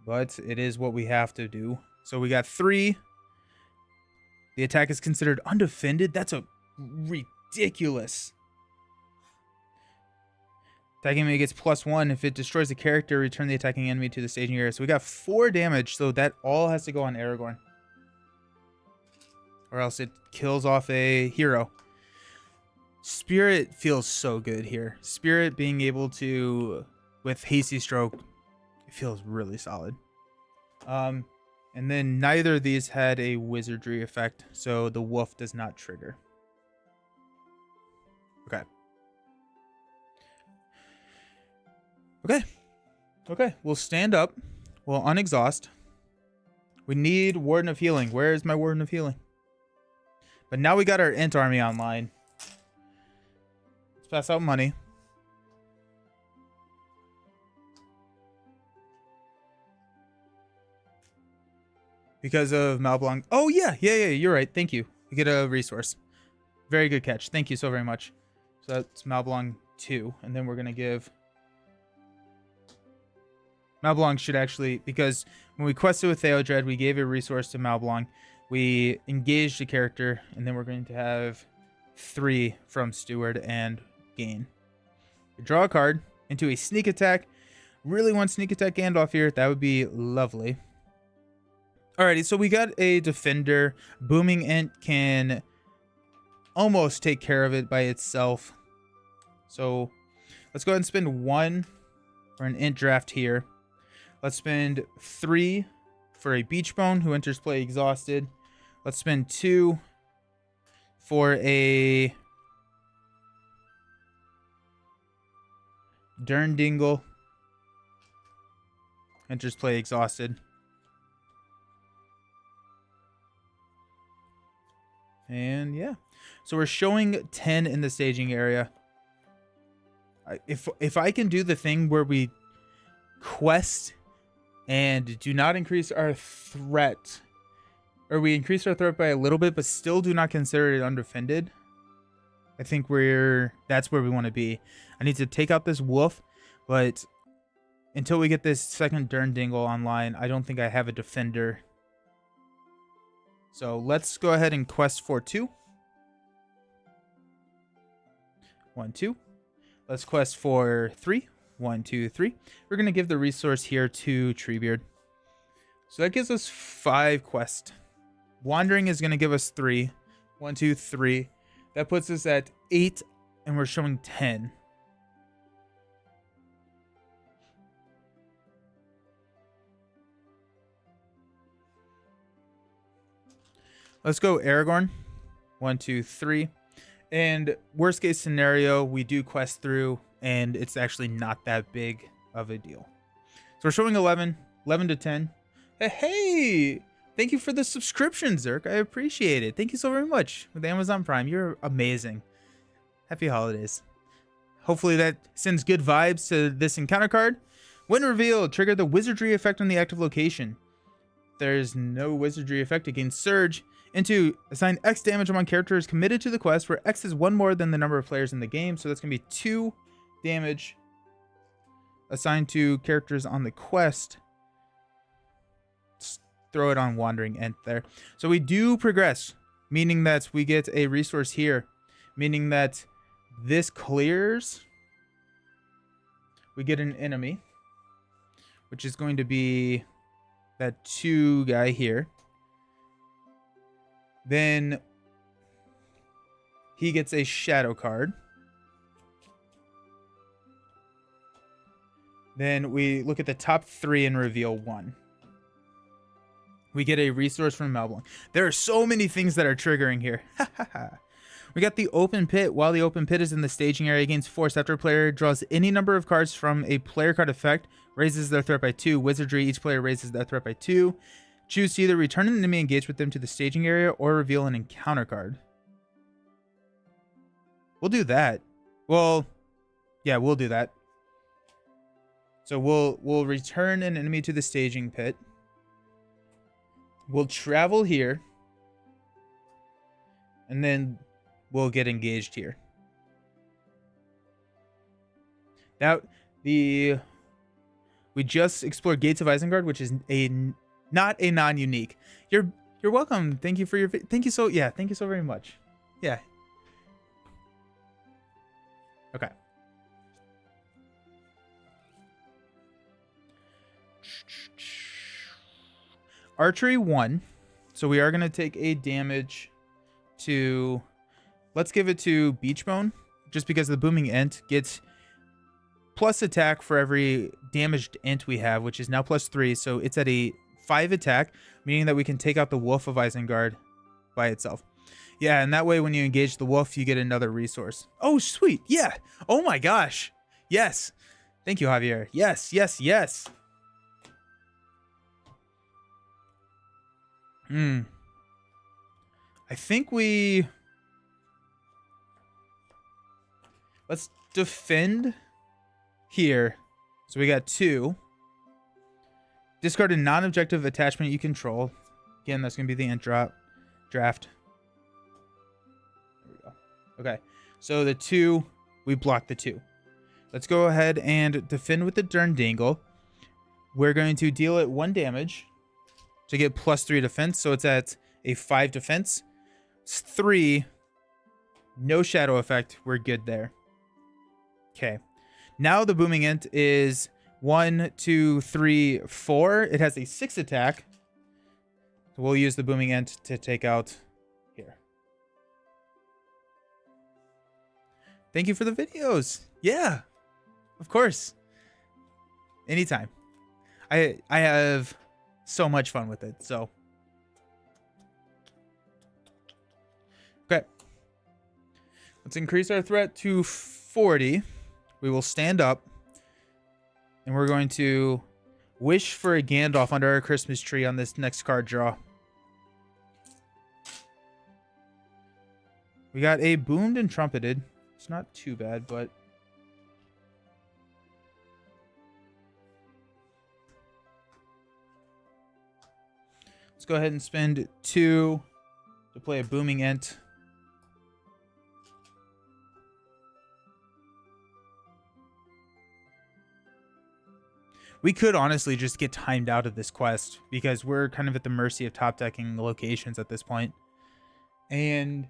but it is what we have to do. So we got 3. The attack is considered undefended. That's a ridiculous. Attacking enemy gets +1. If it destroys a character, return the attacking enemy to the staging area. So we got 4 damage, so that all has to go on Aragorn. Or else it kills off a hero. Spirit feels so good here. Spirit being able to, with Hasty Stroke, it feels really solid. And then neither of these had a wizardry effect, so the wolf does not trigger. Okay. Okay, we'll stand up. We'll unexhaust. We need Warden of Healing. Where is my Warden of Healing? But now we got our Ent army online. Let's pass out money. Because of Malblanc. Oh, yeah, you're right. Thank you. You get a resource. Very good catch. Thank you so very much. So that's Malblanc 2. And then we're going to give... Malblanc should actually... Because when we quested with Theodred, we gave a resource to Malblanc. We engaged a character. And then we're going to have 3 from Steward and gain. We draw a card into a sneak attack. Really want sneak attack Gandalf here. That would be lovely. Alrighty, so we got a defender. Booming Ent can almost take care of it by itself. So let's go ahead and spend 1 for an Ent draft here. Let's spend 3 for a Beach Bone who enters play exhausted. Let's spend 2 for a Durndingle. Enters play exhausted. And yeah, so we're showing 10 in the staging area. If I can do the thing where we quest and do not increase our threat, or we increase our threat by a little bit, but still do not consider it undefended, I think that's where we want to be. I need to take out this wolf, but until we get this second Durndingle online, I don't think I have a defender. So let's go ahead and quest for 2. 1, 2. Let's quest for 3. 1, 2, 3. We're going to give the resource here to Treebeard. So that gives us 5 quests. Wandering is going to give us 3. 1, 2, 3. That puts us at 8, and we're showing 10. Let's go Aragorn. 1, 2, 3. And worst case scenario, we do quest through, and it's actually not that big of a deal. So we're showing 11 to 10. Hey, thank you for the subscription, Zerk. I appreciate it. Thank you so very much with Amazon Prime. You're amazing. Happy holidays. Hopefully that sends good vibes to this encounter card. When revealed, trigger the wizardry effect on the active location. There's no wizardry effect against Surge. And 2, assign X damage among characters committed to the quest, where X is 1 more than the number of players in the game. So that's going to be 2 damage assigned to characters on the quest. Just throw it on Wandering Ent there. So we do progress, meaning that we get a resource here, meaning that this clears. We get an enemy, which is going to be that 2 guy here. Then he gets a shadow card. Then we look at the top 3 and reveal 1. We get a resource from Malblanc. There are so many things that are triggering here. We got the open pit. While the open pit is in the staging area, gains force after a player draws any number of cards from a player card effect, raises their threat by 2. Wizardry, each player raises their threat by 2. Choose to either return an enemy engaged with them to the staging area or reveal an encounter card. We'll do that. Well, yeah, we'll do that. So we'll return an enemy to the staging pit. We'll travel here. And then we'll get engaged here. Now, we just explored Gates of Isengard, which is not a non-unique. You're welcome. Thank you for your thank you so very much. Yeah. Okay. Archery 1. So we are going to take a damage to, let's give it to Beachbone, just because the Booming Ent gets plus attack for every damaged Ent we have, which is now +3. So it's at a 5 attack, meaning that we can take out the Wolf of Isengard by itself. Yeah, and that way when you engage the wolf, you get another resource. Oh, sweet. Yeah. Oh my gosh. Yes. Thank you, Javier. Yes, yes, yes. I think let's defend here. So we got 2. Discard a non-objective attachment you control. Again, that's going to be the Ent draft. There we go. Okay. So the 2, we block the 2. Let's go ahead and defend with the Durndingle. We're going to deal it 1 damage to get +3 defense. So it's at a 5 defense. It's 3. No shadow effect. We're good there. Okay. Now the Booming Ent is 1, 2, 3, 4. It has a 6 attack. So we'll use the Booming Ent to take out here. Thank you for the videos. Yeah, of course. Anytime. I have so much fun with it. So, okay. Let's increase our threat to 40. We will stand up. And we're going to wish for a Gandalf under our Christmas tree on this next card draw. We got a Boomed and Trumpeted. It's not too bad, but let's go ahead and spend 2 to play a Booming Ent. We could honestly just get timed out of this quest because we're kind of at the mercy of top decking locations at this point. And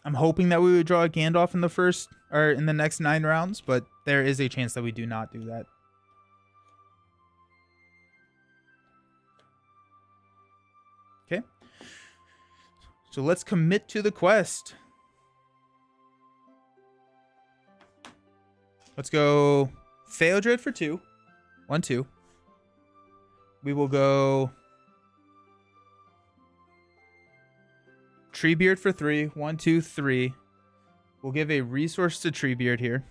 I'm hoping that we would draw a Gandalf in the first or in the next 9 rounds, but there is a chance that we do not do that. Okay. So let's commit to the quest. Let's go Theodred for 2. 1, 2. We will go Treebeard for 3. 1, 2, 3. We'll give a resource to Treebeard here.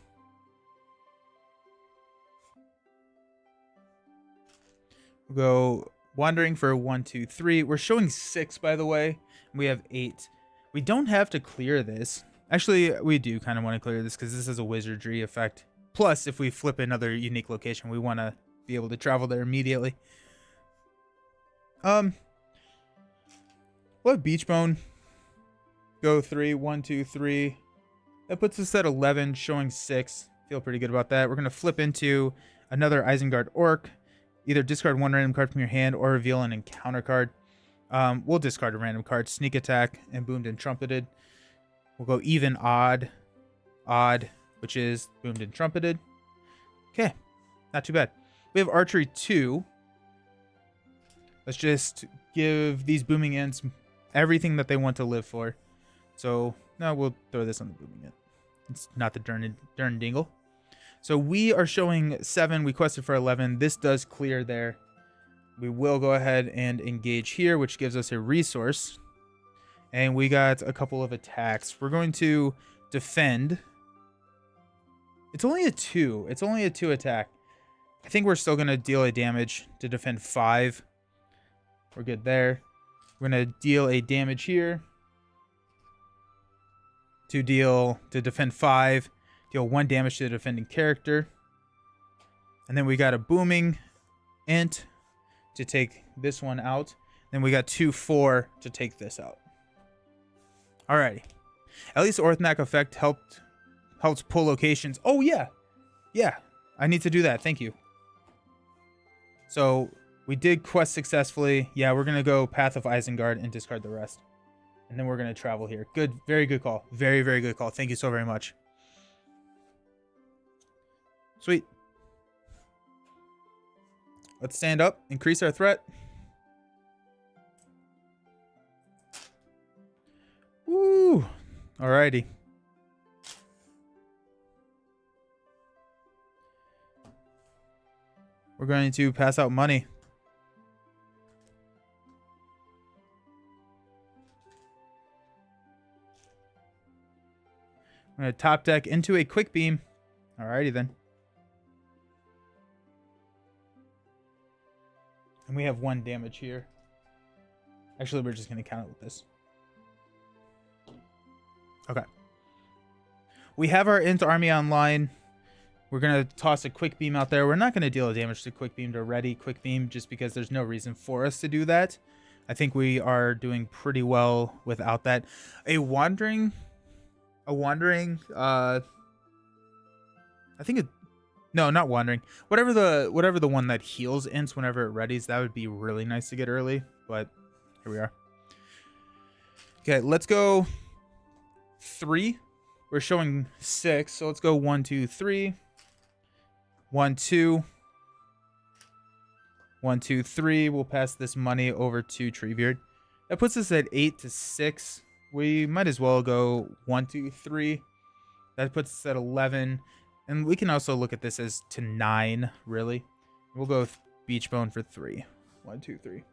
We'll go Wandering for 1, 2, 3. We're showing 6, by the way. We have 8. We don't have to clear this. Actually, we do kind of want to clear this because this is a wizardry effect. Plus, if we flip another unique location, we want to be able to travel there immediately. We'll have Beachbone go 3, 1, 2, 3. That puts us at 11, showing 6. Feel pretty good about that. We're going to flip into another Isengard Orc. Either discard 1 random card from your hand or reveal an encounter card. We'll discard a random card. Sneak Attack and Boomed and Trumpeted. We'll go even odd, which is Boomed and Trumpeted. Okay, not too bad. We have Archery 2. Let's just give these Booming Ents everything that they want to live for. So, no, we'll throw this on the Booming Ent. It's not the Durndingle. So we are showing 7. We quested for 11. This does clear there. We will go ahead and engage here, which gives us a resource. And we got a couple of attacks. We're going to defend. It's only a 2. It's only a 2 attack. I think we're still going to deal a damage to defend 5. We're good there. We're going to deal a damage here. To defend 5. Deal 1 damage to the defending character. And then we got a booming int to take this one out. Then we got 2/4 to take this out. Alrighty. At least Orthnak effect helps pull locations. Oh yeah. Yeah. I need to do that. Thank you. So we did quest successfully. Yeah, we're gonna go Path of Isengard and discard the rest. And then we're gonna travel here. Good, very good call. Very, very good call. Thank you so very much. Sweet. Let's stand up, increase our threat. Woo! Alrighty. We're going to pass out money. I'm going to top deck into a quick beam. Alrighty then. And we have 1 damage here. Actually, we're just going to count it with this. Okay. We have our Int army online. We're going to toss a quick beam out there. We're not going to deal a damage to quick beam to ready quick beam just because there's no reason for us to do that. I think we are doing pretty well without that. A wandering, I think it, no, not wandering. Whatever the one that heals ints whenever it readies, that would be really nice to get early, but here we are. Okay, let's go 3. We're showing 6, so let's go 1, 2, 3. 1, 2. 1, 2, 3. We'll pass this money over to Treebeard. That puts us at 8 to 6. We might as well go 1, 2, 3. That puts us at 11. And we can also look at this as to 9, really. We'll go with Beachbone for 3. 1, 2, 3.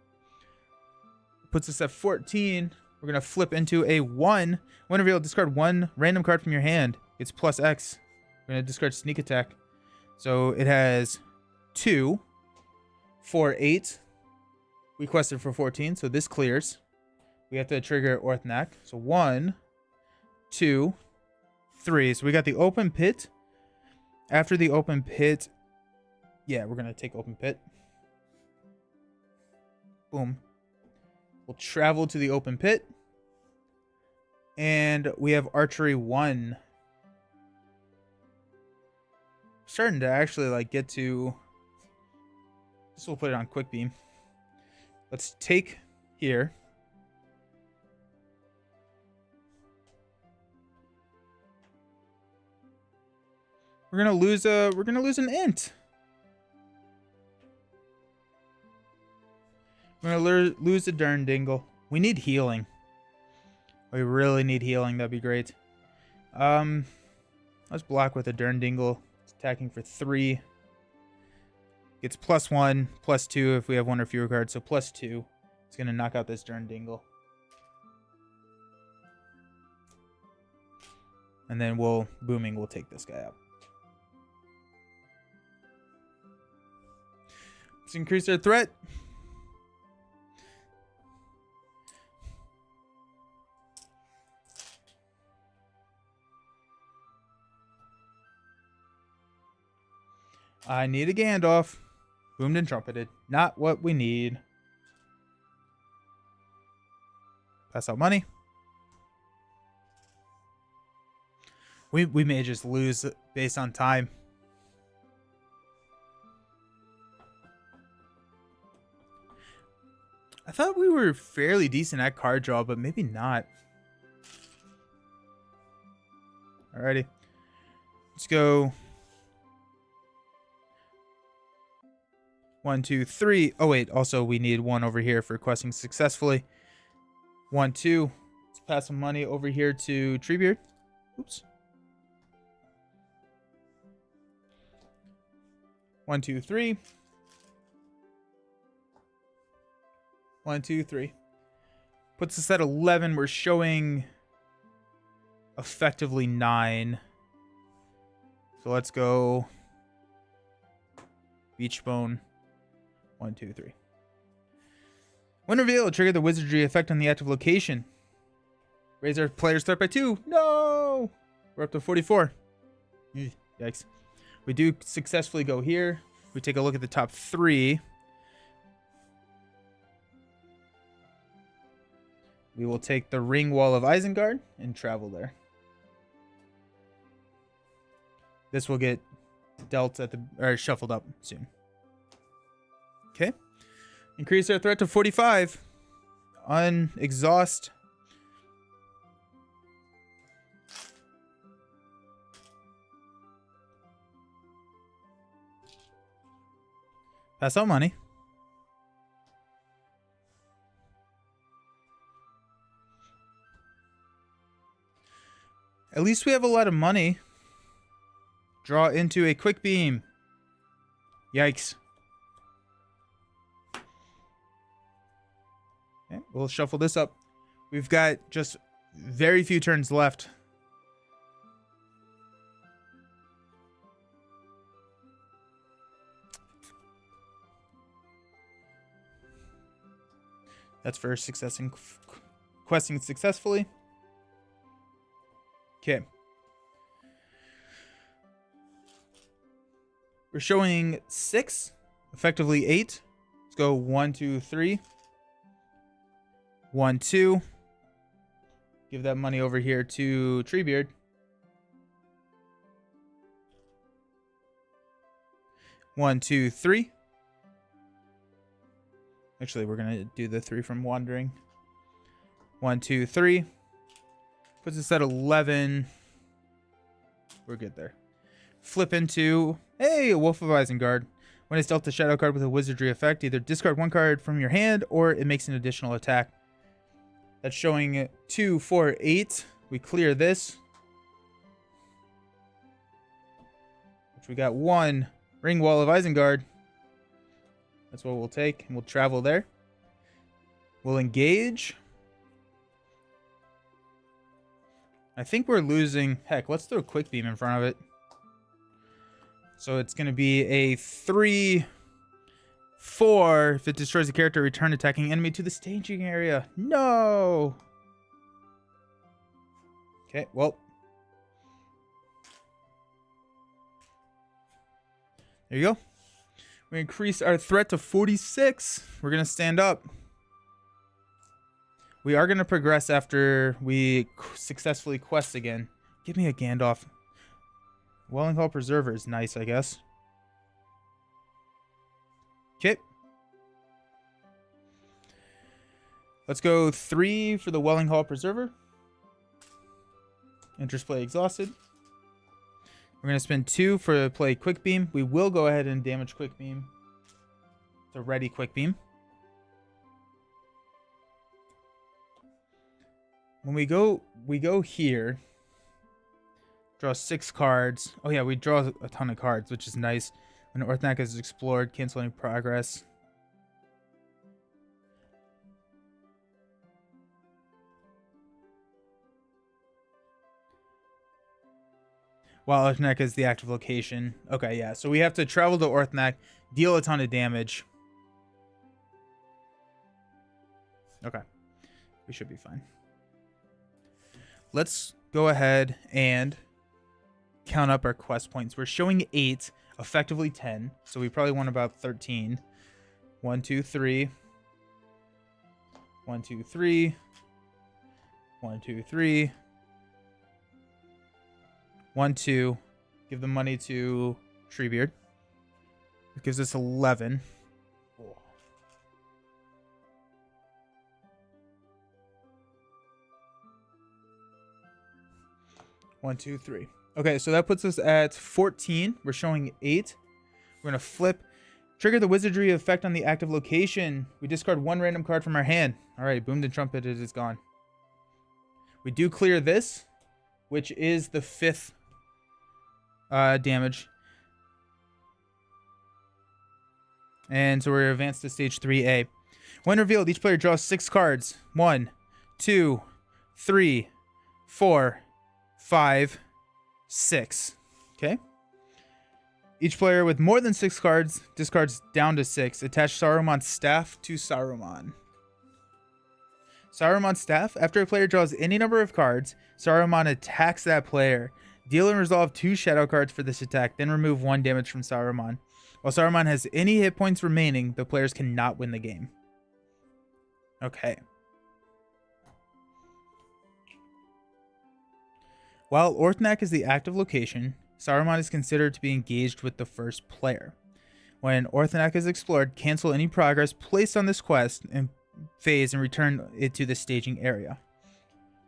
Puts us at 14. We're going to flip into a 1. Whenever you'll discard 1 random card from your hand, it's plus X. We're going to discard Sneak Attack. So it has 2, 4, 8. We quested for 14, so this clears. We have to trigger Orthnak. So 1, 2, 3. So we got the open pit. After the open pit, yeah, we're going to take open pit. Boom. We'll travel to the open pit. And we have archery 1. Starting to actually like get to this. We'll put it on quick beam. Let's take here. We're gonna lose an int. We're gonna lose a Durndingle. We need healing. We really need healing. That'd be great. Let's block with a Durndingle. Attacking for 3. Gets +1, +2 if we have 1 or fewer cards. So +2. It's gonna knock out this Durndingle. And then we'll take this guy out. Let's increase our threat. I need a Gandalf. Boomed and trumpeted. Not what we need. Pass out money. We may just lose based on time. I thought we were fairly decent at card draw, but maybe not. Alrighty. Let's go. 1, 2, 3. Oh, wait. Also, we need 1 over here for questing successfully. 1, 2. Let's pass some money over here to Treebeard. Oops. 1, 2, 3. 1, 2, 3. Puts us at 11. We're showing effectively 9. So let's go Beach Bone. 1, 2, 3. When revealed, trigger the wizardry effect on the active location. Raise our player's threat by 2. No! We're up to 44. Yikes. We do successfully go here. We take a look at the top 3. We will take the Ring Wall of Isengard and travel there. This will get dealt at the or shuffled up soon. Okay. Increase our threat to 45. Unexhaust. Pass out money. At least we have a lot of money. Draw into a quick beam. Yikes. Okay, we'll shuffle this up. We've got just very few turns left. That's for questing successfully. Okay. We're showing 6, effectively 8. Let's go 1, 2, 3. 1, 2. Give that money over here to Treebeard. 1, 2, 3. Actually, we're gonna do the 3 from Wandering. 1, 2, 3. Puts us at 11. We're good there. Flip into, hey, a Wolf of Isengard. When it's dealt a shadow card with a wizardry effect, either discard 1 card from your hand or it makes an additional attack. That's showing 2, 4, 8. We clear this. Which we got 1 Ring Wall of Isengard. That's what we'll take, and we'll travel there. We'll engage. I think we're losing. Heck, let's throw a quick beam in front of it. So it's going to be a 3, 4. If it destroys a character, return attacking enemy to the staging area. No! Okay, well. There you go. We increase our threat to 46. We're going to stand up. We are going to progress after we successfully quest again. Give me a Gandalf. Welling Hall Preserver is nice, I guess. Okay. Let's go 3 for the Welling Hall Preserver. Interplay exhausted. We're going to spend 2 for play Quick Beam. We will go ahead and damage Quick Beam. It's a ready Quick Beam. When we go here. Draw 6 cards. Oh yeah, we draw a ton of cards, which is nice. When Orthanc is explored, cancel any progress. While Orthanc is the active location. Okay, yeah. So we have to travel to Orthanc, deal a ton of damage. Okay. We should be fine. Let's go ahead and count up our quest points. We're showing 8, effectively 10. So we probably want about 13. 1, 2, 3. 1, 2, 3. 1, 2, 3. 1, 2. Give the money to Treebeard. It gives us 11. 1, 2, 3. Okay, so that puts us at 14. We're showing 8. We're going to flip. Trigger the wizardry effect on the active location. We discard 1 random card from our hand. All right, boomed and trumpeted is gone. We do clear this, which is the 5th damage. And so we're advanced to stage 3A. When revealed, each player draws 6 cards. 1. 2, 3, 4, 5, 6. Okay. Each player with more than 6 cards discards down to 6. Attach Saruman's staff to Saruman. Saruman's staff. After a player draws any number of cards, Saruman attacks that player. Deal and resolve 2 shadow cards for this attack, then remove 1 damage from Saruman. While Saruman has any hit points remaining, the players cannot win the game. Okay. While Orthanc is the active location, Saruman is considered to be engaged with the first player. When Orthanc is explored, cancel any progress placed on this quest and phase and return it to the staging area.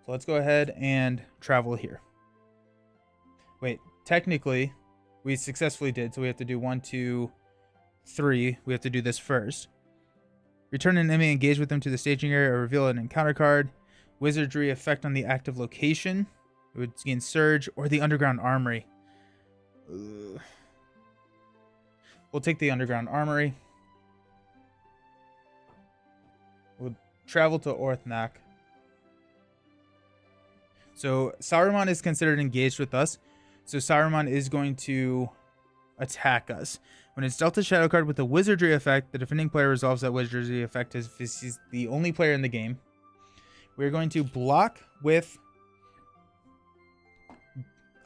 So let's go ahead and travel here. Wait, technically, we successfully did, so we have to do 1, 2, 3. We have to do this first. Return an enemy engaged with them to the staging area or reveal an encounter card. Wizardry effect on the active location. It would gain Surge or the Underground Armory. We'll take the Underground Armory. We'll travel to Orthanc. So Saruman is considered engaged with us. So Saruman is going to attack us. When it's dealt a shadow card with a wizardry effect, the defending player resolves that wizardry effect if he's the only player in the game. We're going to block with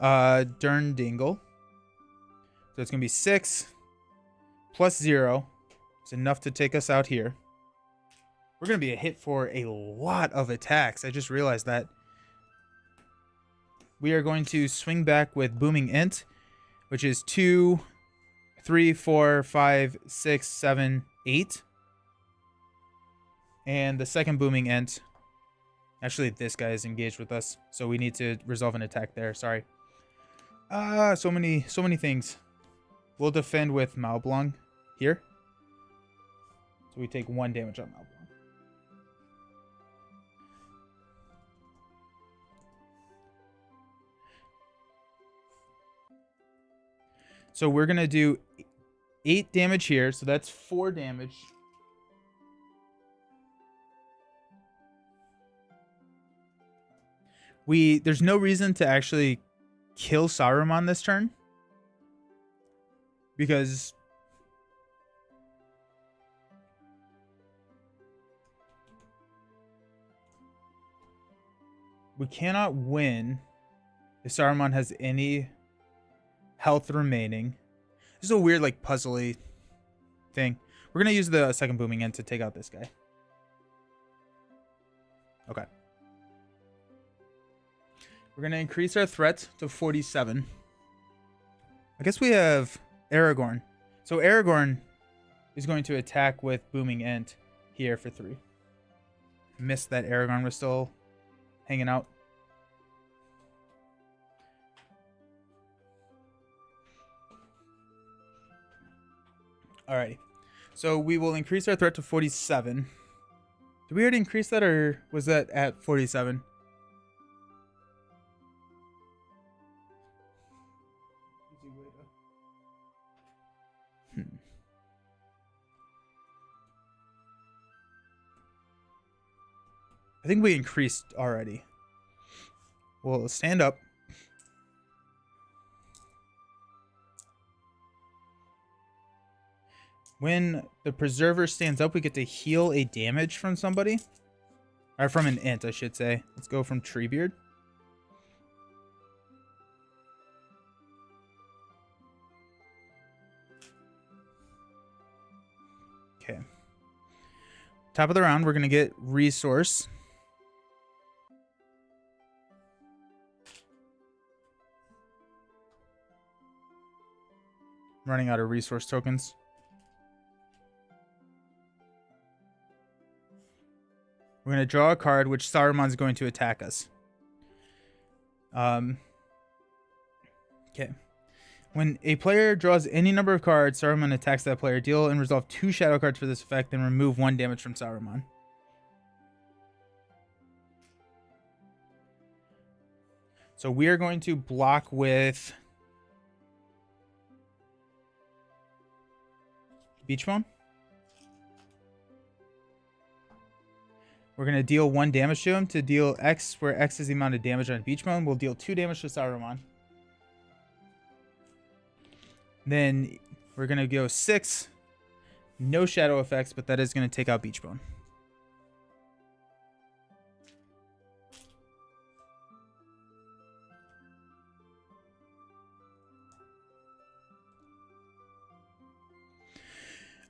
Durndingle. So it's going to be 6 plus 0. It's enough to take us out here. We're going to be a hit for a lot of attacks. I just realized that. We are going to swing back with Booming Ent, which is 2, 3, 4, 5, 6, 7, 8. And the second Booming Ent. Actually, this guy is engaged with us, so we need to resolve an attack there. Sorry. So many things. We'll defend with Malblong here. So we take 1 damage on Malblong. So we're going to do 8 damage here. So that's 4 damage. There's no reason to actually kill Saruman this turn. Because we cannot win if Saruman has any health remaining. This is a weird, like, puzzly thing. We're going to use the second Booming Ent to take out this guy. Okay. We're going to increase our threat to 47. I guess we have Aragorn. So Aragorn is going to attack with Booming Ent here for 3. Missed that Aragorn was still hanging out. Alrighty. So we will increase our threat to 47. Did we already increase that, or was that at 47? I think we increased already. We'll stand up. When the Preserver stands up, we get to heal a damage from somebody. Or from an Ent, I should say. Let's go from Treebeard. Okay. Top of the round, we're going to get Resource. Running out of resource tokens. We're going to draw a card, which Saruman's going to attack us. Okay. When a player draws any number of cards, Saruman attacks that player. Deal and resolve 2 shadow cards for this effect, and remove 1 damage from Saruman. So we are going to block with Beachbone. We're going to deal 1 damage to him to deal X, where X is the amount of damage on Beachbone. We'll deal 2 damage to Saruman. Then we're going to go 6. No shadow effects, but that is going to take out Beachbone.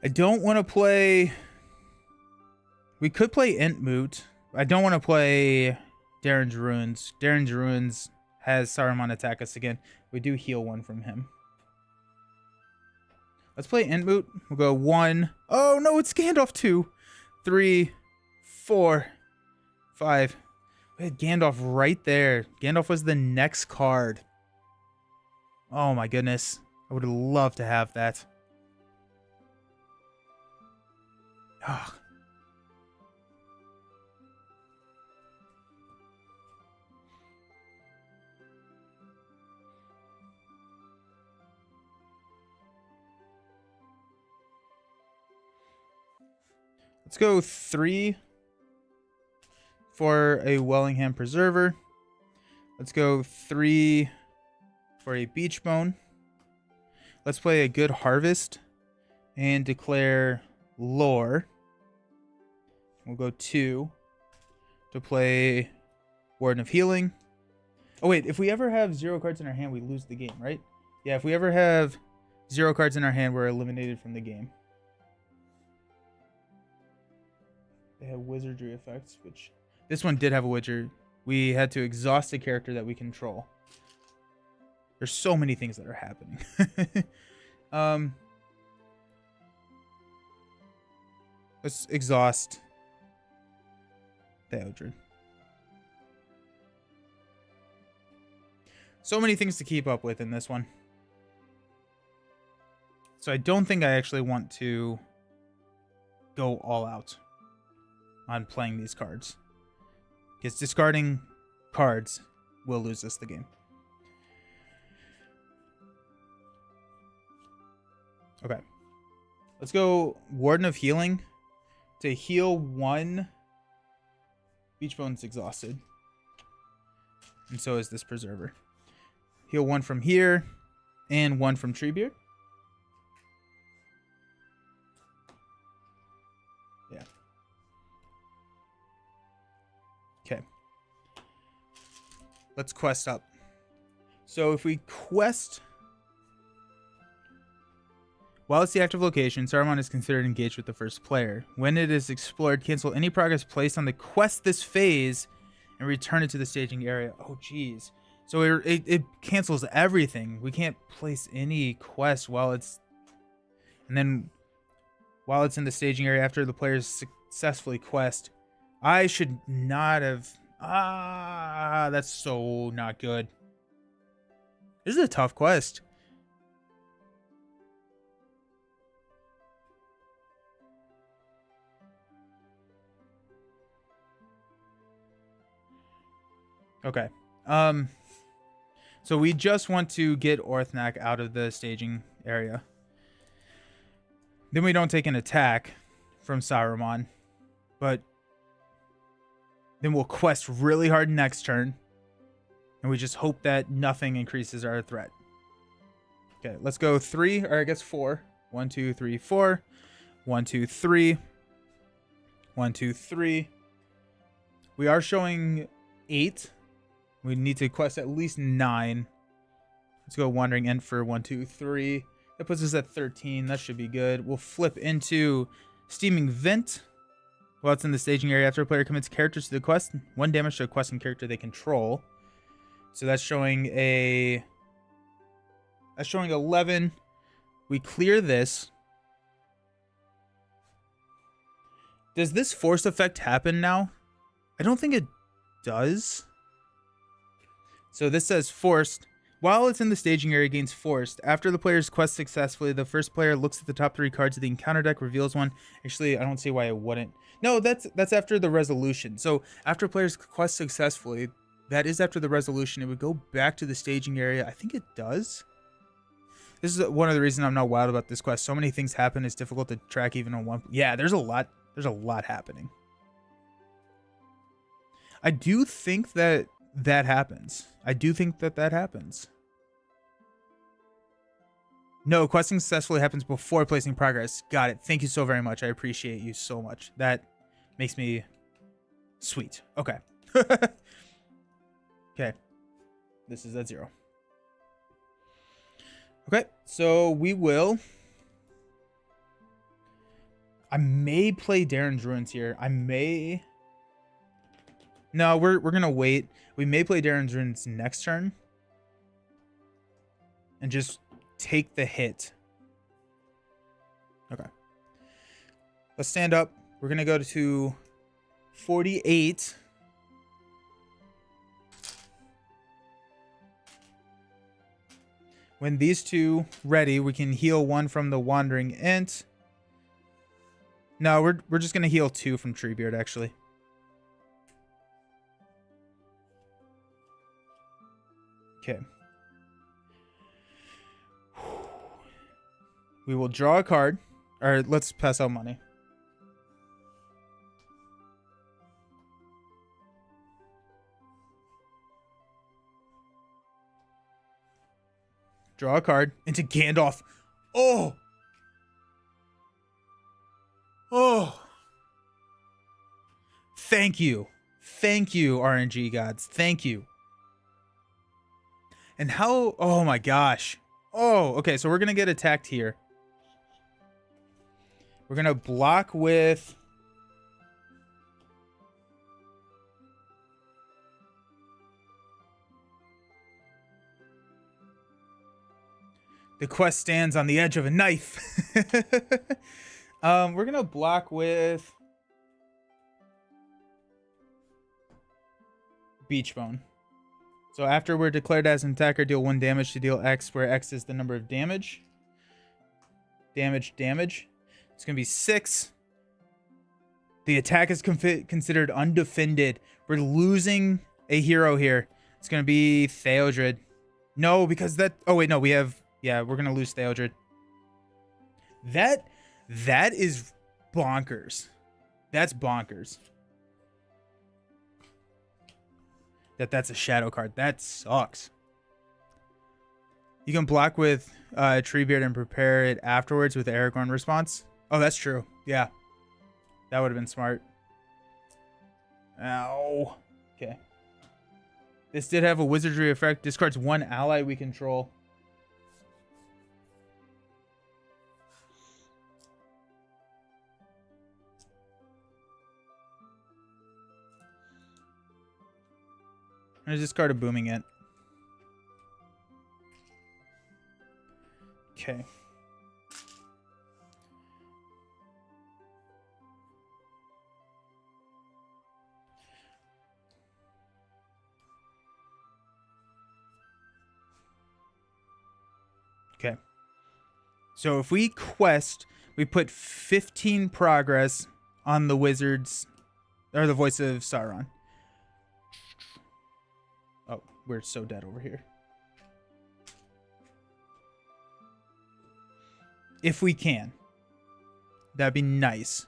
I don't want to play... We could play Entmoot. I don't want to play Darren's Ruins. Darren's Ruins has Saruman attack us again. We do heal 1 from him. Let's play Entmoot. We'll go 1. Oh, no, it's Gandalf 2. 3, 4, 5. We had Gandalf right there. Gandalf was the next card. Oh, my goodness. I would love to have that. Ugh. Let's go 3 for a Wellingham Preserver. Let's go 3 for a Beachbone. Let's play a Good Harvest and declare Lore. We'll go 2 to play Warden of Healing. Oh, wait. If we ever have 0 cards in our hand, we lose the game, right? Yeah, if we ever have 0 cards in our hand, we're eliminated from the game. They have wizardry effects, which... This one did have a wizard. We had to exhaust a character that we control. There's so many things that are happening. Let's exhaust Theodred. So many things to keep up with in this one. So I don't think I actually want to go all out on playing these cards, because discarding cards will lose us the game. Okay. Let's go Warden of Healing to heal 1. Beachbone's exhausted. And so is this Preserver. Heal 1 from here and 1 from Treebeard. Yeah. Okay. Let's quest up. So if we quest... While it's the active location, Saruman is considered engaged with the first player. When it is explored, cancel any progress placed on the quest this phase and return it to the staging area. Oh, geez. So it cancels everything. We can't place any quest while it's... And then while it's in the staging area after the players successfully quest. I should not have... that's so not good. This is a tough quest. Okay. So we just want to get Orthnak out of the staging area. Then we don't take an attack from Saruman, but then we'll quest really hard next turn, and we just hope that nothing increases our threat. Okay, let's go 3, or I guess 4. 1, 2, 3, 4. 1, 2, 3. 1, 2, 3. We are showing 8. We need to quest at least 9. Let's go Wandering End for 1, 2, 3. That puts us at 13. That should be good. We'll flip into Steaming Vent. While it's in the staging area, after a player commits characters to the quest, 1 damage to a questing character they control. So that's showing a... That's showing 11. We clear this. Does this force effect happen now? I don't think it does. So this says forced. While it's in the staging area, gains forced. After the player's quest successfully, the first player looks at the top 3 cards of the encounter deck, reveals 1. Actually, I don't see why it wouldn't. No, that's after the resolution. So after players quest successfully, that is after the resolution. It would go back to the staging area. I think it does. This is one of the reasons I'm not wild about this quest. So many things happen. It's difficult to track even on one. Yeah, there's a lot. There's a lot happening. I do think that that happens. I do think that that happens. No, questing successfully happens before placing progress. Got it. Thank you so very much. I appreciate you so much. That makes me sweet. Okay. Okay. This is at 0. Okay, so we will. I may play Darren's Ruins here. I may. No, we're gonna wait. We may play Darren's Ruins next turn. And just take the hit. Okay. Let's stand up. We're gonna go to 48. When these two ready, we can heal 1 from the Wandering Ent. No, we're just gonna heal 2 from Treebeard actually. Okay. We will draw a card. All right, let's pass out money. Draw a card into Gandalf. Oh. Oh. Thank you. Thank you, RNG gods. Thank you. And how... Oh my gosh. Oh, okay. So we're going to get attacked here. We're going to block with... The quest stands on the edge of a knife. We're going to block with... Beachbone. So after we're declared as an attacker, deal 1 damage to deal X, where X is the number of damage. Damage. It's going to be 6. The attack is considered undefended. We're losing a hero here. It's going to be Theodred. No, because that... Oh, wait, no, we have... Yeah, we're going to lose Theodred. That is bonkers. That's bonkers. That's a shadow card. That sucks. You can block with Treebeard and prepare it afterwards with Aragorn response. Oh, that's true. Yeah. That would have been smart. Ow. Okay. This did have a wizardry effect. Discards 1 ally we control. I'm going to discard a Booming Ent. Okay. Okay. So if we quest, we put 15 progress on the wizards, or the Voice of Sauron. Oh, we're so dead over here. If we can. That'd be nice.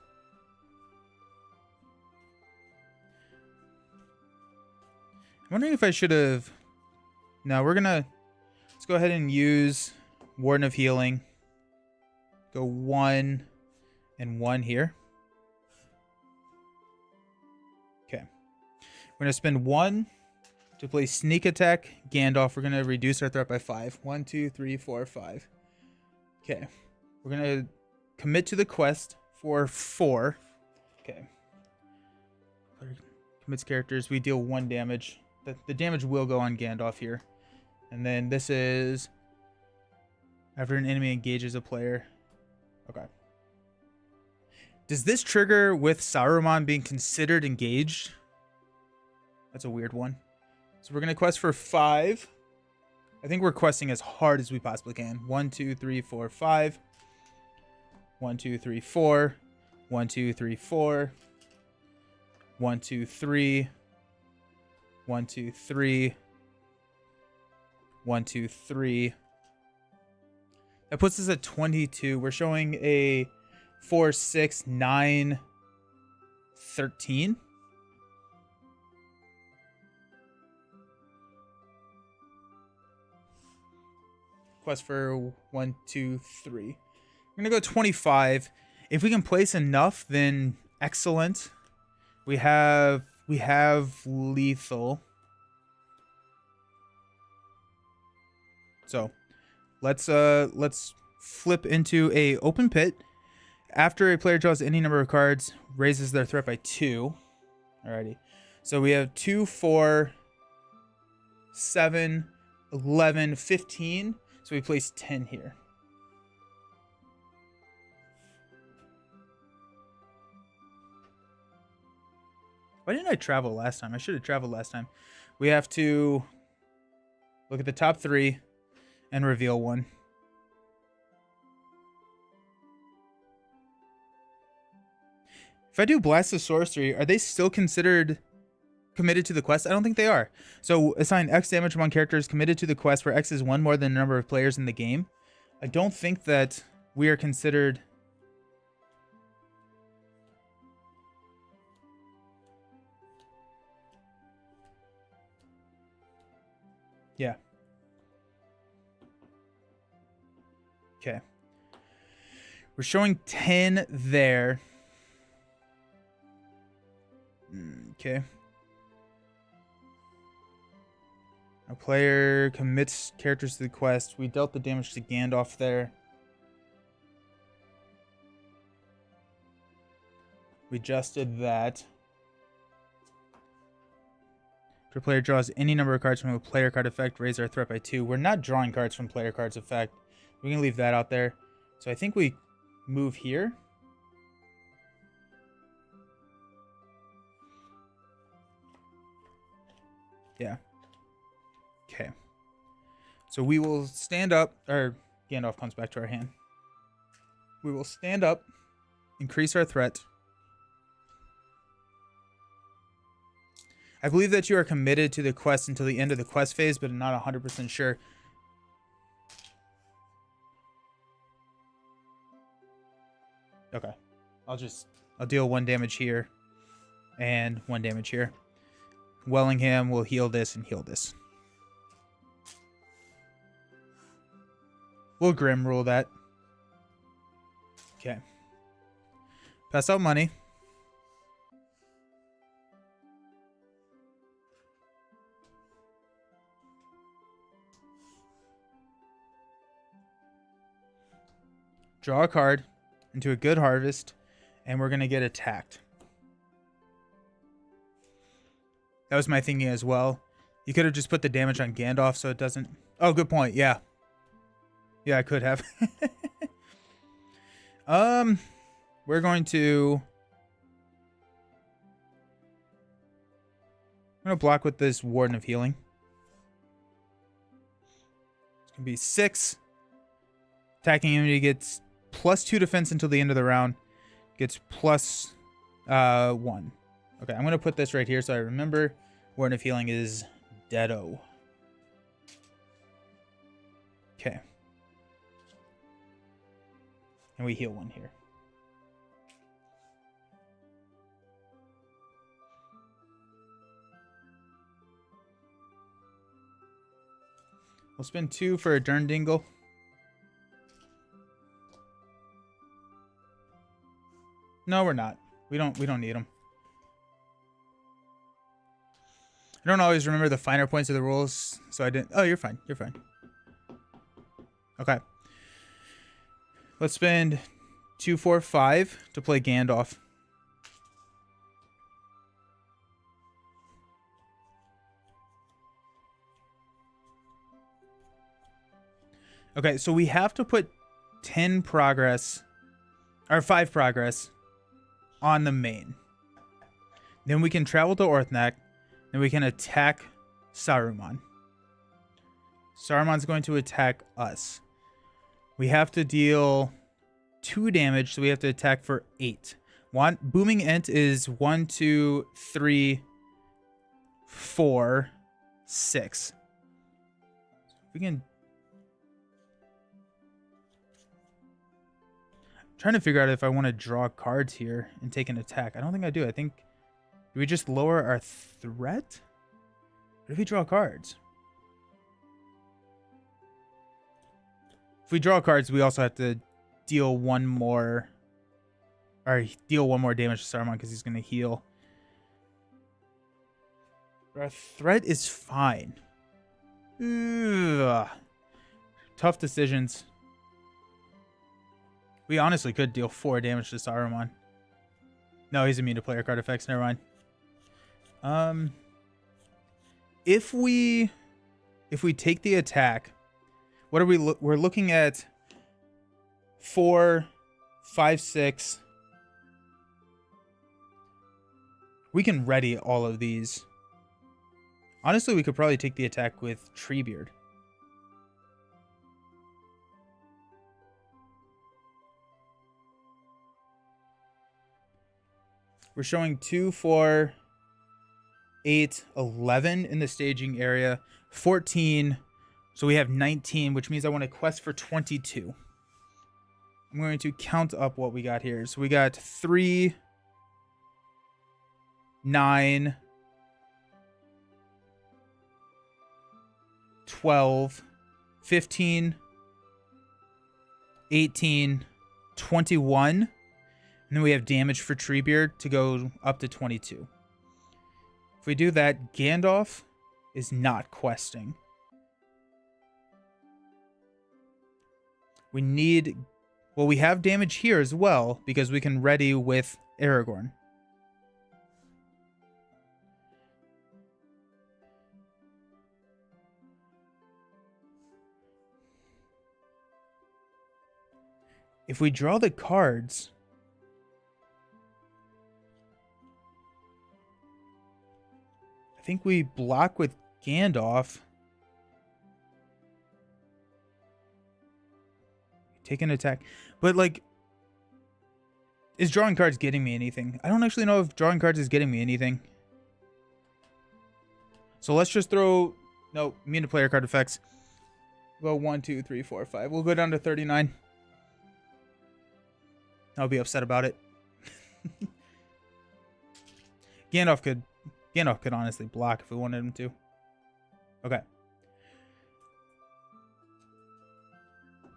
I'm wondering if I should have... No, we're gonna... Let's go ahead and use Warden of Healing. Go 1 and 1 here. Okay. We're gonna spend 1 to play Sneak Attack Gandalf. We're gonna reduce our threat by 5. 1, 2, 3, 4, 5. Okay. We're gonna commit to the quest for 4. Okay. Commits characters. We deal 1 damage. The damage will go on Gandalf here. And then this is after an enemy engages a player. Okay. Does this trigger with Saruman being considered engaged? That's a weird one. So we're going to quest for 5. I think we're questing as hard as we possibly can. 1, 2, 3, 4, 5. 1, 2, 3, 4. 1, 2, 3, 4. 1, 2, 3. 1, 2, 3. 1, 2, 3. That puts us at 22. We're showing a 4, 6, 9, 13. quest for 1, 2, 3. We're gonna go 25. If we can place enough, then excellent. We have lethal. So let's flip into a open pit. After a player draws any number of cards, raises their threat by 2. Alrighty. So we have 2, 4, 7, 11, 15. So we place 10 here. Why didn't I travel last time? I should have traveled last time. We have to look at the top 3 and reveal one. If I do Blast of Sorcery, are they still considered committed to the quest? I don't think they are. So assign X damage among characters committed to the quest where X is 1 more than the number of players in the game. I don't think that we are considered... Yeah. Okay. We're showing 10 there. Okay. A player commits characters to the quest. We dealt the damage to Gandalf there. We just did that. If a player draws any number of cards from a player card effect, raise our threat by 2. We're not drawing cards from player cards effect. We can leave that out there. So I think we move here. Yeah. Okay. So we will stand up, or Gandalf comes back to our hand. We will stand up, increase our threat. I believe that you are committed to the quest until the end of the quest phase, but I'm not 100% sure. Okay. I'll deal 1 damage here and 1 damage here. Wellingham will heal this and heal this. We'll Grim rule that. Okay. Pass out money. Draw a card into a good harvest, and we're going to get attacked. That was my thinking as well. You could have just put the damage on Gandalf so it doesn't... Oh, good point. Yeah. Yeah, I could have. We're going to... I'm going to block with this Warden of Healing. It's going to be 6. Attacking enemy gets +2 defense until the end of the round. Gets +1. Okay, I'm going to put this right here so I remember. Warden of Healing is Deado. Okay. And we heal 1 here. We'll spend 2 for a Durndingle. No, we're not. We don't need them. I don't always remember the finer points of the rules, so I didn't... Oh, you're fine. You're fine. Okay. Let's spend 2, 4, 5 to play Gandalf. Okay, so we have to put 10 progress, or 5 progress, on the main. Then we can travel to Orthanc. Then we can attack Saruman. Saruman's going to attack us. We have to deal 2 damage, so we have to attack for 8. Booming Ent is 1, 2, 3, 4, 6. We can... I'm trying to figure out if I want to draw cards here and take an attack. I don't think I do. I think... Do we just lower our threat? Or do we draw cards? If we draw cards, we also have to deal one more damage to Saruman because he's going to heal. Our threat is fine. Ugh. Tough decisions. We honestly could deal 4 damage to Saruman. No, he's immune to player card effects. Never mind. If we take the attack, what are we? We're looking at 4, 5, 6. We can ready all of these. Honestly, we could probably take the attack with Treebeard. We're showing 2, 4, 8, 11 in the staging area, 14. So we have 19, which means I want to quest for 22. I'm going to count up what we got here. So we got 3, 9, 12, 15, 18, 21. And then we have damage for Treebeard to go up to 22. If we do that, Gandalf is not questing. We need... Well, we have damage here as well, because we can ready with Aragorn. If we draw the cards... I think we block with Gandalf. Take an attack. But, like, is drawing cards getting me anything? I don't actually know if drawing cards is getting me anything. So let's just throw... No, immune to player card effects. Go 1, 2, 3, 4, 5. We'll go down to 39. I'll be upset about it. Gandalf could honestly block if we wanted him to. Okay.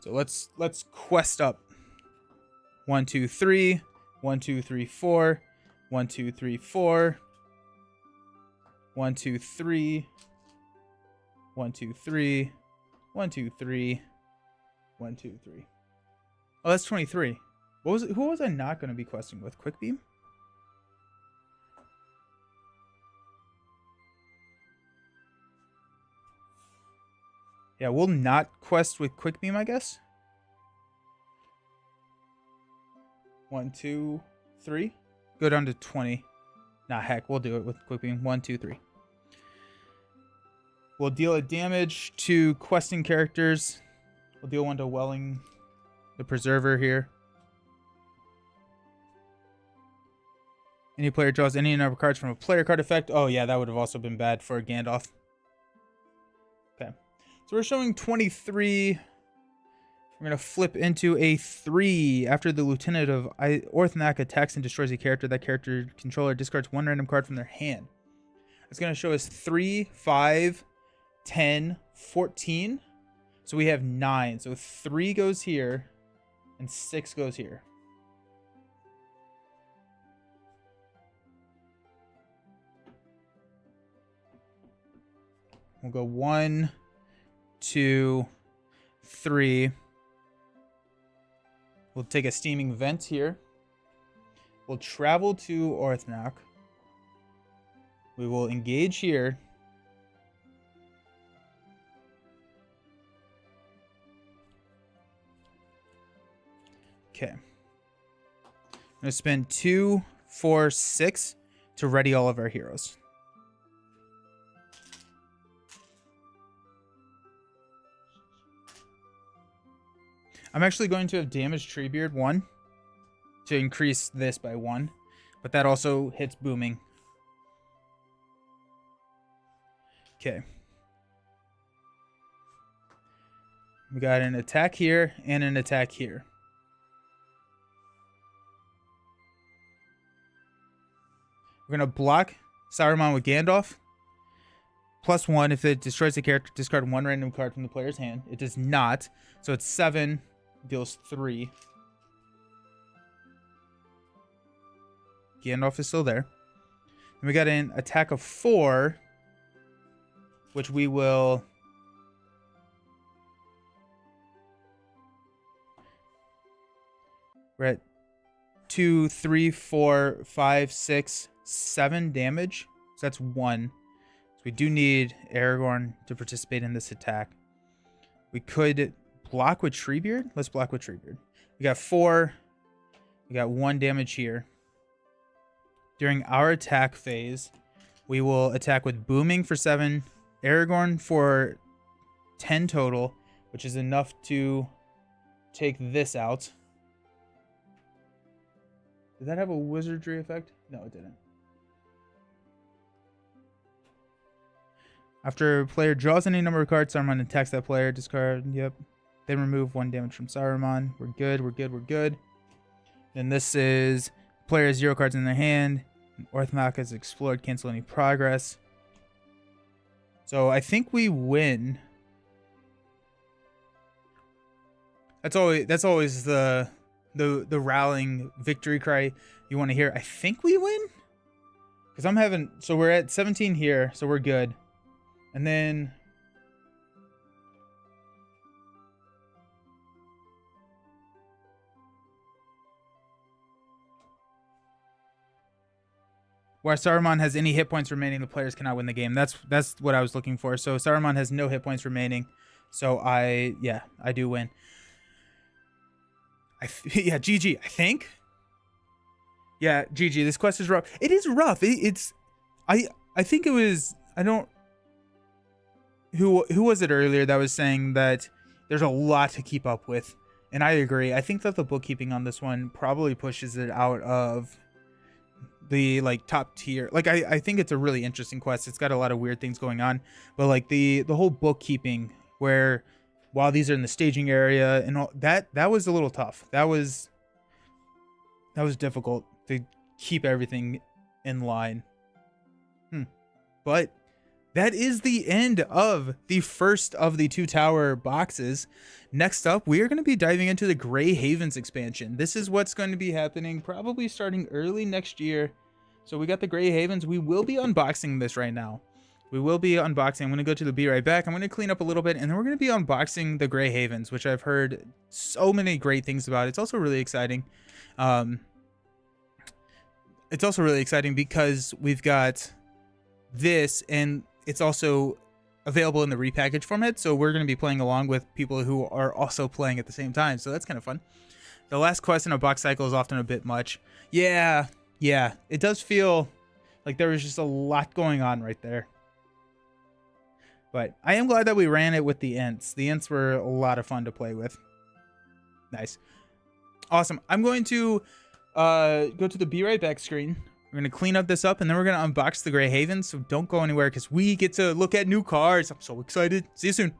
So let's quest up. 1, 2, 3. 1, 2, 3, 4. 1, 2, 3, 4. 1, 2, 3. 1, 2, 3. 1, 2, 3. 1, 2, 3. Oh, that's 23. What was it? Who was I not going to be questing with? Quickbeam? Yeah, we'll not quest with Quickbeam, I guess. 1, 2, 3. Go down to 20. Nah, heck, we'll do it with Quickbeam. 1, 2, 3. We'll deal a damage to questing characters. We'll deal 1 to Welling, the Preserver here. Any player draws any number of cards from a player card effect. Oh, yeah, that would have also been bad for Gandalf. Okay. So we're showing 23. We're going to flip into a 3. After the Lieutenant of Orthanc attacks and destroys a character, that character controller discards 1 random card from their hand. It's going to show us 3, 5, 10, 14. So we have 9. So 3 goes here and 6 goes here. We'll go 1, 2, 3. We'll take a Steaming Vent here. We'll travel to Orthanc. We will engage here. Okay. I'm going to spend 2, 4, 6 to ready all of our heroes. I'm actually going to have damaged Treebeard 1 to increase this by 1, but that also hits booming. Okay. We got an attack here and an attack here. We're going to block Saruman with Gandalf. +1 if it destroys the character. Discard 1 random card from the player's hand. It does not, so it's 7. Deals 3. Gandalf is still there. Then we got an attack of 4, which we will. We're at 2, 3, 4, 5, 6, 7 damage. So that's 1. So we do need Aragorn to participate in this attack. We could block with Treebeard. Let's block with Treebeard. We got 4. We got 1 damage here. During our attack phase, we will attack with Booming for 7, Aragorn for 10 total, which is enough to take this out. Did that have a wizardry effect? No, it didn't. After a player draws any number of cards, Saruman attacks that player. Discard, yep. Then remove 1 damage from Saruman. We're good, we're good, we're good. And this is player has 0 cards in their hand. Orthanok has explored, cancel any progress. So I think we win. That's always the rallying victory cry you want to hear. I think we win. Because so we're at 17 here, so we're good. And then where Saruman has any hit points remaining, the players cannot win the game. That's what I was looking for. So Saruman has no hit points remaining. So I do win. Yeah, GG, I think. Yeah, GG. This quest is rough. It is rough. I think it was, I don't, who was it earlier that was saying that there's a lot to keep up with? And I agree. I think that the bookkeeping on this one probably pushes it out of the like top tier. Like I think it's a really interesting quest. It's got a lot of weird things going on, but like the whole bookkeeping where while these are in the staging area and all that was a little tough. That was difficult to keep everything in line. But that is the end of the first of the 2 tower boxes. Next up, we are going to be diving into the Grey Havens expansion. This is what's going to be happening probably starting early next year. So we got the Grey Havens. We will be unboxing this right now. We will be unboxing. I'm going to go to the Be Right Back. I'm going to clean up a little bit, and then we're going to be unboxing the Grey Havens, which I've heard so many great things about. It's also really exciting. It's also really exciting because we've got this, and it's also available in the repackaged format. So we're going to be playing along with people who are also playing at the same time. So that's kind of fun. The last quest in a box cycle is often a bit much. Yeah. It does feel like there was just a lot going on right there. But I am glad that we ran it with the Ents. The Ents were a lot of fun to play with. Nice. Awesome. I'm going to go to the Be Right Back screen. We're going to clean up this up, and then we're going to unbox the Grey Havens. So don't go anywhere because we get to look at new cards. I'm so excited. See you soon.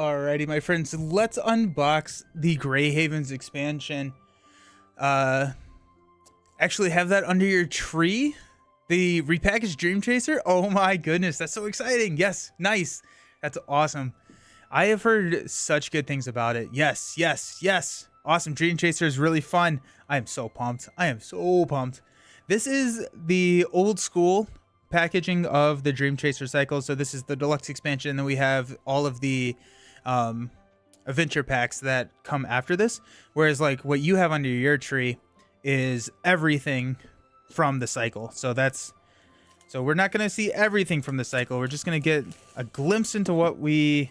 Alrighty, my friends, let's unbox the Grey Havens expansion. Actually have that under your tree. The repackaged Dream Chaser. Oh my goodness, that's so exciting. Yes, nice. That's awesome. I have heard such good things about it. Yes, yes, yes. Awesome. Dream Chaser is really fun. I am so pumped. I am so pumped. This is the old school packaging of the Dream Chaser cycle. So this is the deluxe expansion, and then we have all of the adventure packs that come after this. Whereas like what you have under your tree is everything from the cycle. So we're not going to see everything from the cycle. We're just going to get a glimpse into what we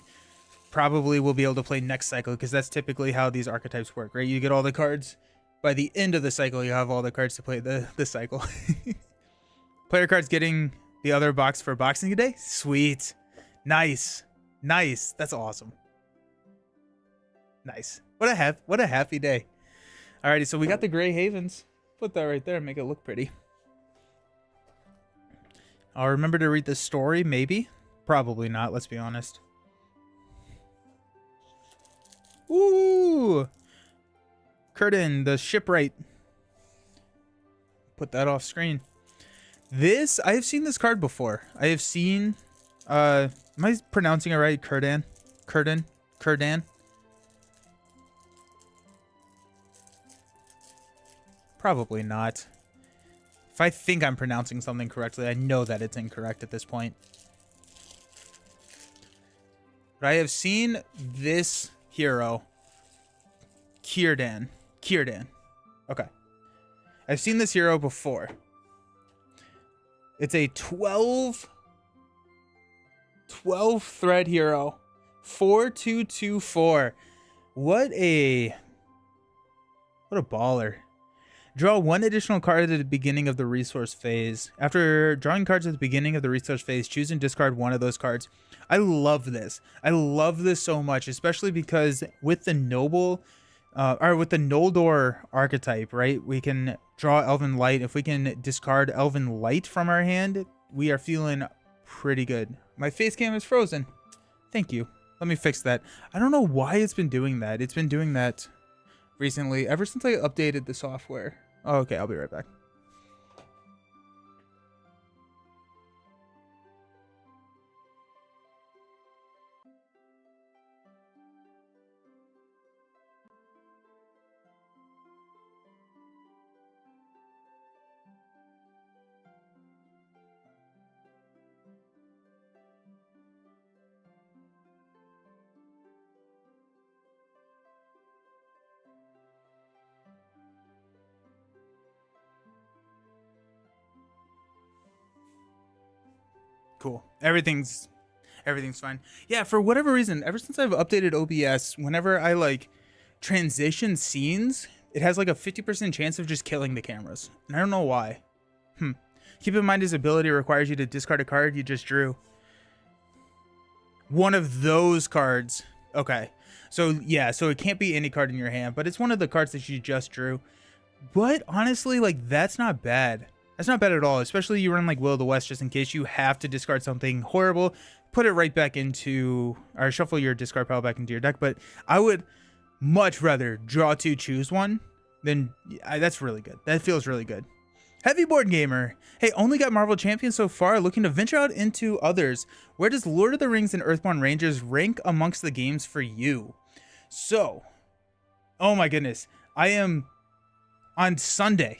probably will be able to play next cycle, because that's typically how these archetypes work, right? You get all the cards by the end of the cycle. You have all the cards to play the cycle. Player cards getting the other box for Boxing Day. Sweet. Nice. Nice. That's awesome. Nice. What a happy day. Alrighty, so we got the Grey Havens. Put that right there and make it look pretty. I'll remember to read the story, maybe. Probably not, let's be honest. Ooh! Curtain, the shipwright. Put that off screen. This, I have seen this card before. I have seen, am I pronouncing it right? Curdan? Curdan? Curdan? Probably not. If I think I'm pronouncing something correctly, I know that it's incorrect at this point. But I have seen this hero, Círdan. Okay. I've seen this hero before. It's a 12 thread hero. 4/2/2/4. What a baller. Draw one additional card at the beginning of the resource phase. After drawing cards at the beginning of the resource phase, choose and discard one of those cards. I love this. I love this so much, especially because with the Noble, or with the Noldor archetype, right? We can draw Elven Light. If we can discard Elven Light from our hand, we are feeling pretty good. My face cam is frozen. Thank you. Let me fix that. I don't know why it's been doing that. It's been doing that recently, ever since I updated the software. Oh, okay, I'll be right back. Cool. Everything's fine. Yeah, for whatever reason, ever since I've updated OBS, whenever I like transition scenes, it has like a 50% chance of just killing the cameras. And I don't know why. Keep in mind his ability requires you to discard a card you just drew. One of those cards. Okay. So yeah, so it can't be any card in your hand, but it's one of the cards that you just drew. But honestly, like that's not bad. That's not bad at all, especially you run like Will of the West just in case you have to discard something horrible, put it right back into, or shuffle your discard pile back into your deck. But I would much rather draw two, choose one than, that's really good. That feels really good. Heavy Board Gamer. Hey, only got Marvel Champions so far, looking to venture out into others. Where does Lord of the Rings and Earthborn Rangers rank amongst the games for you? So, oh my goodness, I am on Sunday.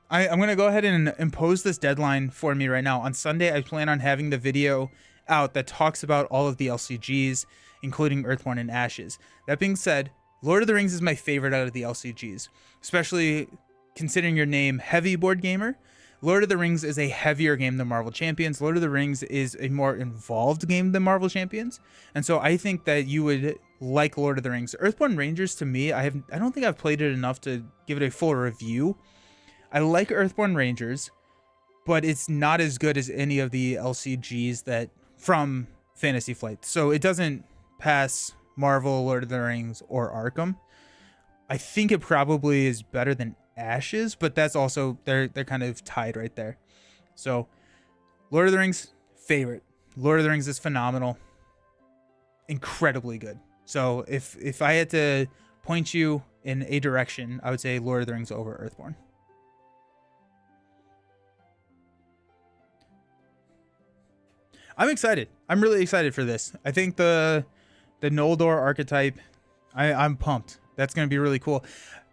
I'm going to go ahead and impose this deadline for me right now. On Sunday, I plan on having the video out that talks about all of the LCGs, including Earthborn and Ashes. That being said, Lord of the Rings is my favorite out of the LCGs, especially considering your name, Heavy Board Gamer. Lord of the Rings is a heavier game than Marvel Champions. Lord of the Rings is a more involved game than Marvel Champions. And so I think that you would like Lord of the Rings. Earthborn Rangers, to me, I don't think I've played it enough to give it a full review. I like Earthborn Rangers, but it's not as good as any of the LCGs that from Fantasy Flight. So it doesn't pass Marvel, Lord of the Rings, or Arkham. I think it probably is better than Ashes, but that's also, they're kind of tied right there. So Lord of the Rings, favorite. Lord of the Rings is phenomenal. Incredibly good. So if I had to point you in a direction, I would say Lord of the Rings over Earthborn. I'm excited. I'm really excited for this. I think the Noldor archetype, I'm pumped. That's going to be really cool.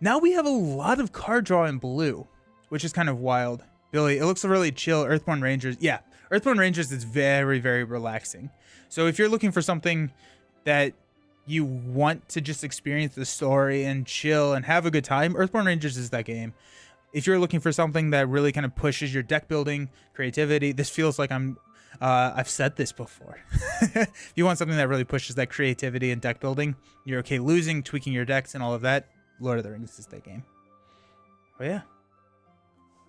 Now we have a lot of card draw in blue, which is kind of wild. Billy, it looks really chill. Earthborn Rangers. Yeah, Earthborn Rangers is very, very relaxing. So if you're looking for something that you want to just experience the story and chill and have a good time, Earthborn Rangers is that game. If you're looking for something that really kind of pushes your deck building, creativity, this feels like I've said this before. If you want something that really pushes that creativity and deck building, you're okay losing, tweaking your decks and all of that, Lord of the Rings is that game. Oh yeah.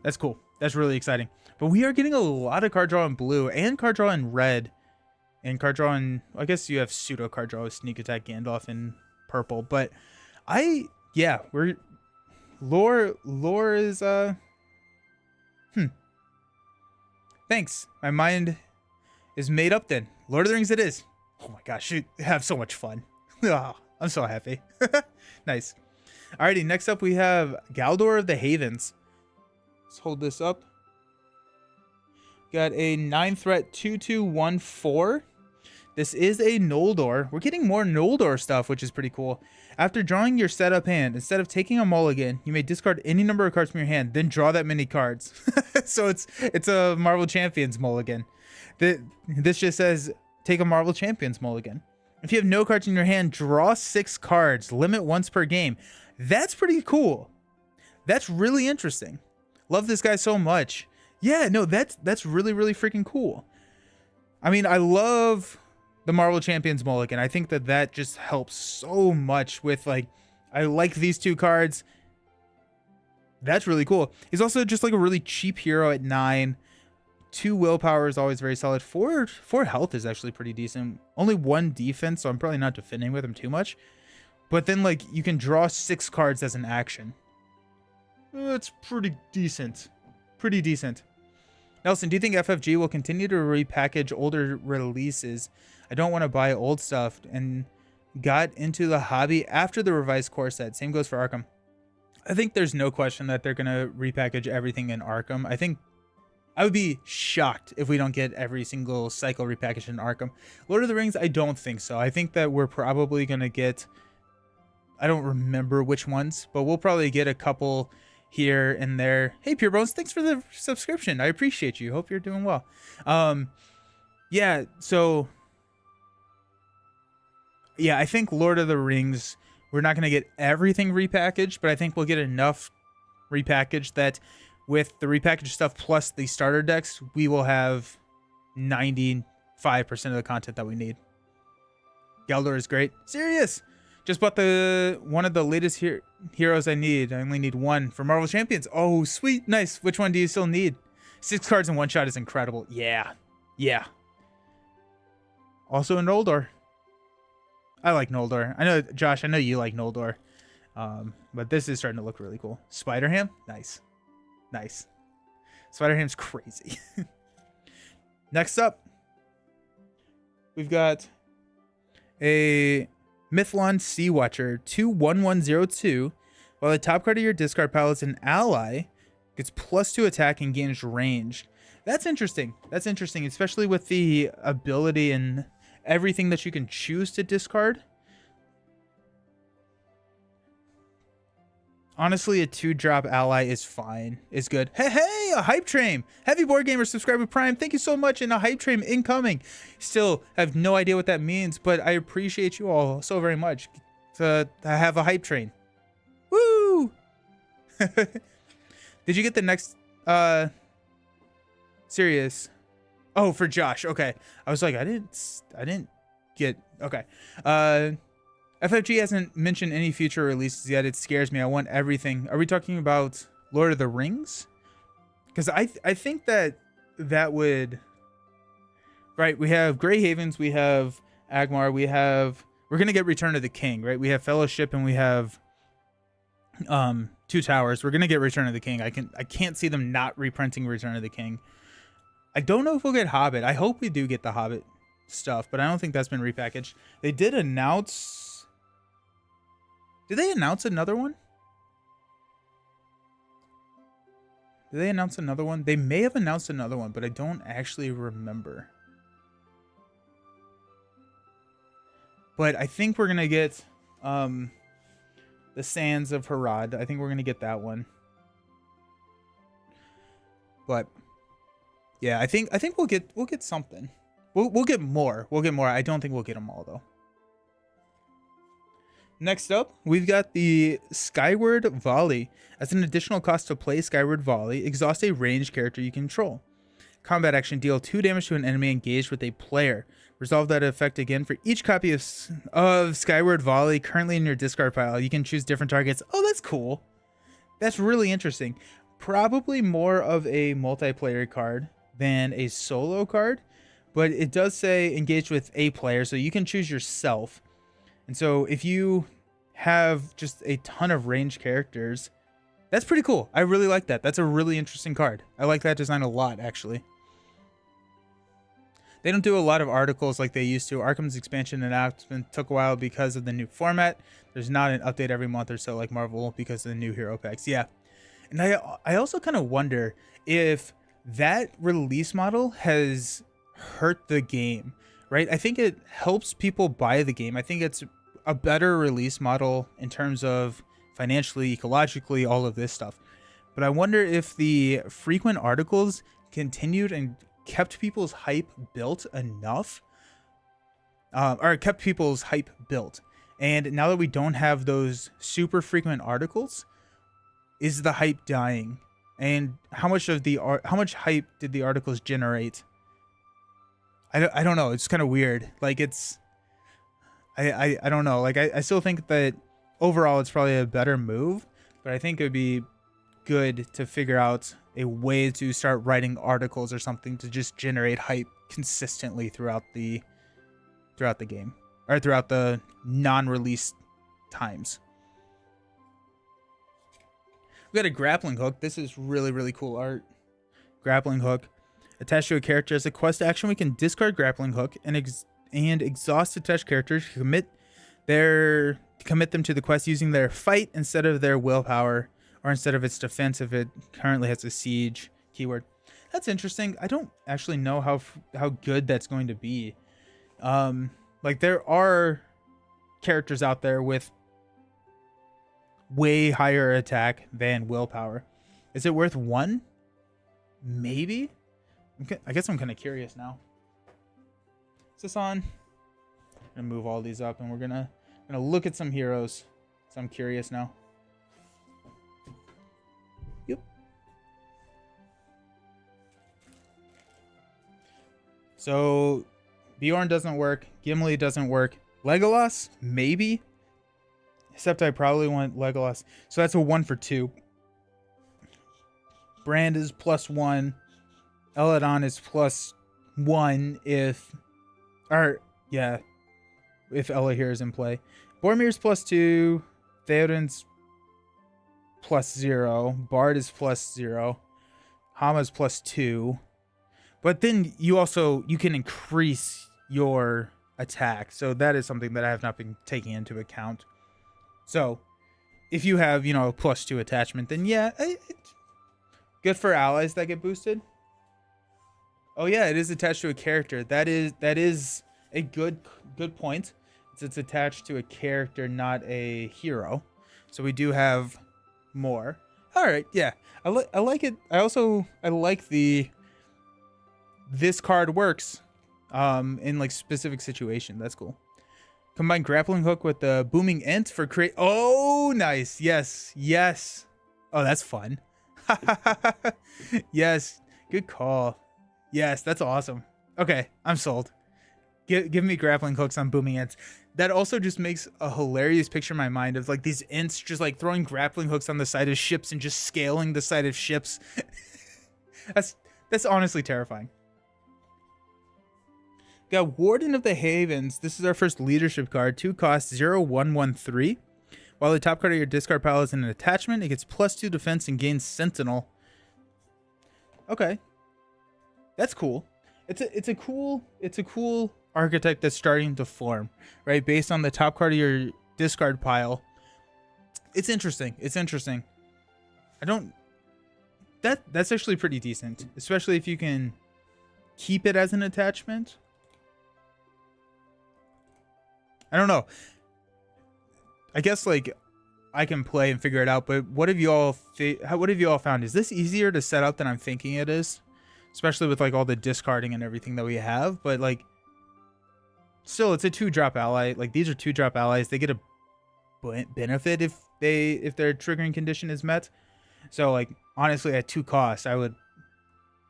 That's cool. That's really exciting. But we are getting a lot of card draw in blue and card draw in red. And card draw in, I guess you have pseudo card draw with Sneak Attack Gandalf in purple. But we're lore is Thanks. My mind is made up then. Lord of the Rings it is. Oh my gosh, you have so much fun. Oh, I'm so happy. Nice. Alrighty, next up we have Galdor of the Havens. Let's hold this up. Got a 9-threat 2/2/1/4. This is a Noldor. We're getting more Noldor stuff, which is pretty cool. After drawing your setup hand, instead of taking a mulligan, you may discard any number of cards from your hand, then draw that many cards. So it's a Marvel Champions mulligan. This just says, take a Marvel Champions mulligan. If you have no cards in your hand, draw 6 cards, limit once per game. That's pretty cool. That's really interesting. Love this guy so much. Yeah, no, that's really, really freaking cool. I mean, I love the Marvel Champions mulligan. I think that just helps so much with, like, I like these 2 cards. That's really cool. He's also just like a really cheap hero at 9. 2 willpower is always very solid. 4 health is actually pretty decent. Only 1 defense, so I'm probably not defending with him too much. But then, like, you can draw 6 cards as an action. That's pretty decent. Pretty decent. Nelson, do you think FFG will continue to repackage older releases? I don't want to buy old stuff and got into the hobby after the revised core set. Same goes for Arkham. I think there's no question that they're going to repackage everything in Arkham. I think I would be shocked if we don't get every single cycle repackaged in Arkham. Lord of the Rings, I don't think so. I think that we're probably going to get, I don't remember which ones, but we'll probably get a couple here and there. Hey, Pure Bones, thanks for the subscription. I appreciate you. Hope you're doing well. Yeah, so yeah, I think Lord of the Rings, we're not going to get everything repackaged, but I think we'll get enough repackaged that with the repackaged stuff plus the starter decks, we will have 95% of the content that we need. Galdor is great. Serious. Just bought one of the latest heroes I need. I only need 1 for Marvel Champions. Oh, sweet. Nice. Which one do you still need? 6 cards in 1 shot is incredible. Yeah. Yeah. Also in Noldor. I like Noldor. I know, Josh, I know you like Noldor. But this is starting to look really cool. Spider-Ham? Nice. Nice. Spider-Ham's crazy. Next up, we've got a Mithlon Sea Watcher 2/1/1/02. While the top card of your discard pile is an ally, gets +2 attack and gains range. That's interesting. That's interesting, especially with the ability and everything that you can choose to discard. Honestly, a 2-drop ally is fine. Is good. Hey, a Hype Train. Heavy Board Gamer subscriber Prime. Thank you so much. And a Hype Train incoming. Still have no idea what that means, but I appreciate you all so very much to have a Hype Train. Woo! Did you get the next serious? Oh, for Josh. Okay. I was like, I didn't get, okay. FFG hasn't mentioned any future releases yet. It scares me. I want everything. Are we talking about Lord of the Rings? Because I think that would, right? We have Grey Havens, we have Agmar, we're gonna get Return of the King, right? We have Fellowship and we have Two Towers. We're gonna get Return of the King. I can't see them not reprinting Return of the King. I don't know if we'll get Hobbit. I hope we do get the Hobbit stuff, but I don't think that's been repackaged. They did announce Did they announce another one? Did they announce another one? They may have announced another one, but I don't actually remember. But I think we're gonna get the Sands of Harad. I think we're gonna get that one. But yeah, I think we'll get something. We'll get more. We'll get more. I don't think we'll get them all though. Next up, we've got the Skyward Volley. As an additional cost to play Skyward Volley, exhaust a ranged character you control. Combat action, deal 2 damage to an enemy engaged with a player. Resolve that effect again for each copy of Skyward Volley currently in your discard pile. You can choose different targets. Oh, that's cool. That's really interesting. Probably more of a multiplayer card than a solo card, but it does say engage with a player, so you can choose yourself. And so if you have just a ton of ranged characters, that's pretty cool. I really like that. That's a really interesting card. I like that design a lot, actually. They don't do a lot of articles like they used to. Arkham's expansion announcement took a while because of the new format. There's not an update every month or so like Marvel because of the new hero packs. Yeah. And I also kind of wonder if that release model has hurt the game, right? I think it helps people buy the game. I think it's a better release model in terms of financially, ecologically, all of this stuff. But I wonder if the frequent articles continued and kept people's hype built enough, or kept people's hype built. And now that we don't have those super frequent articles, is the hype dying? And how much hype did the articles generate? I don't know. It's kind of weird. Like I don't know. Like I still think that overall it's probably a better move, but I think it would be good to figure out a way to start writing articles or something to just generate hype consistently throughout the game, or throughout the non-release times. We got a grappling hook. This is really, really cool art. Grappling hook. Attached to a character as a quest action, we can discard grappling hook and exhaust attached characters to commit them to the quest using their fight instead of their willpower, or instead of its defense if it currently has a siege keyword. That's interesting. I don't actually know how good that's going to be. Like there are characters out there with way higher attack than willpower. Is it worth 1? Maybe. I guess I'm kind of curious now. Is this on? I'm gonna move all these up, and we're gonna look at some heroes. So I'm curious now. Yep. So Bjorn doesn't work. Gimli doesn't work. Legolas, maybe. Except I probably want Legolas. So that's a 1 for 2. Brand is +1. Eladon is +1 if Ella here is in play. Boromir's +2. Theoden's +0. Bard is +0. Hama's +2. But then you can increase your attack. So that is something that I have not been taking into account. So if you have, a +2 attachment, then yeah, it's good for allies that get boosted. Oh yeah, it is attached to a character. That is a good point. It's attached to a character, not a hero. So we do have more. All right, yeah. I like it. I like this card works in like specific situation. That's cool. Combine grappling hook with the booming ent for create. Oh, nice. Yes. Oh, that's fun. Yes. Good call. Yes, that's awesome. Okay, I'm sold. Give me grappling hooks on booming ents. That also just makes a hilarious picture in my mind of like these ents just like throwing grappling hooks on the side of ships and just scaling the side of ships. That's honestly terrifying. Got Warden of the Havens. This is our first leadership card. 2 costs 0/1/1/3. While the top card of your discard pile is an attachment, it gets +2 defense and gains Sentinel. Okay. That's cool. It's a cool archetype that's starting to form, right? Based on the top card of your discard pile, It's interesting. It's interesting. I don't. That's actually pretty decent, especially if you can keep it as an attachment. I don't know. I guess like I can play and figure it out, but what have you all found? Is this easier to set up than I'm thinking it is? Especially with like all the discarding and everything that we have, but like still it's a 2-drop ally. Like these are 2-drop allies. They get a benefit if their triggering condition is met. So like honestly at 2 costs,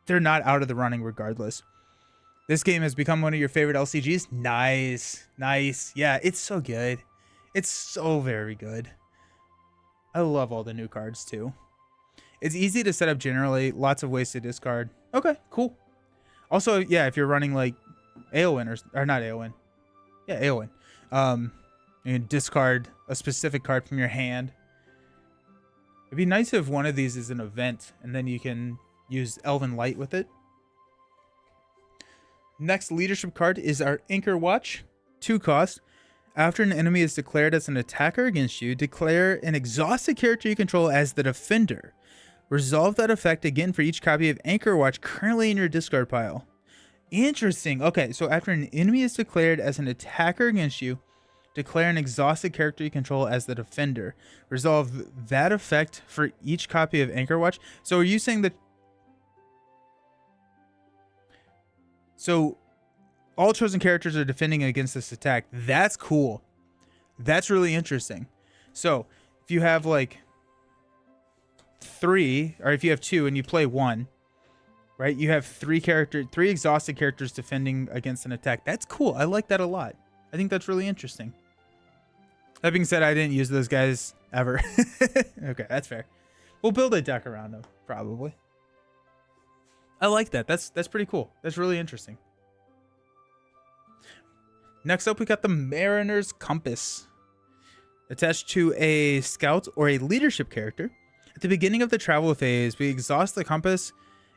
they're not out of the running regardless. This game has become one of your favorite LCGs. Nice. Nice. Yeah, it's so good. It's so very good. I love all the new cards too. It's easy to set up generally. Lots of ways to discard. Okay, cool. Also, yeah, if you're running like Aowen or not Aowen. Yeah, Aowen. You can discard a specific card from your hand. It'd be nice if one of these is an event and then you can use Elven Light with it. Next leadership card is our Anchor Watch. 2 cost. After an enemy is declared as an attacker against you, declare an exhausted character you control as the defender. Resolve that effect again for each copy of Anchor Watch currently in your discard pile. Interesting. Okay, so after an enemy is declared as an attacker against you, declare an exhausted character you control as the defender. Resolve that effect for each copy of Anchor Watch. So are you saying that... So all chosen characters are defending against this attack. That's cool. That's really interesting. So if you have like 3, or if you have 2 and you play 1, right? You have 3 exhausted characters defending against an attack. That's cool. I like that a lot. I think that's really interesting. That being said, I didn't use those guys ever. Okay, that's fair. We'll build a deck around them, probably. I like that. That's pretty cool. That's really interesting. Next up, we got the Mariner's Compass. Attached to a scout or a leadership character. At the beginning of the travel phase, we exhaust the compass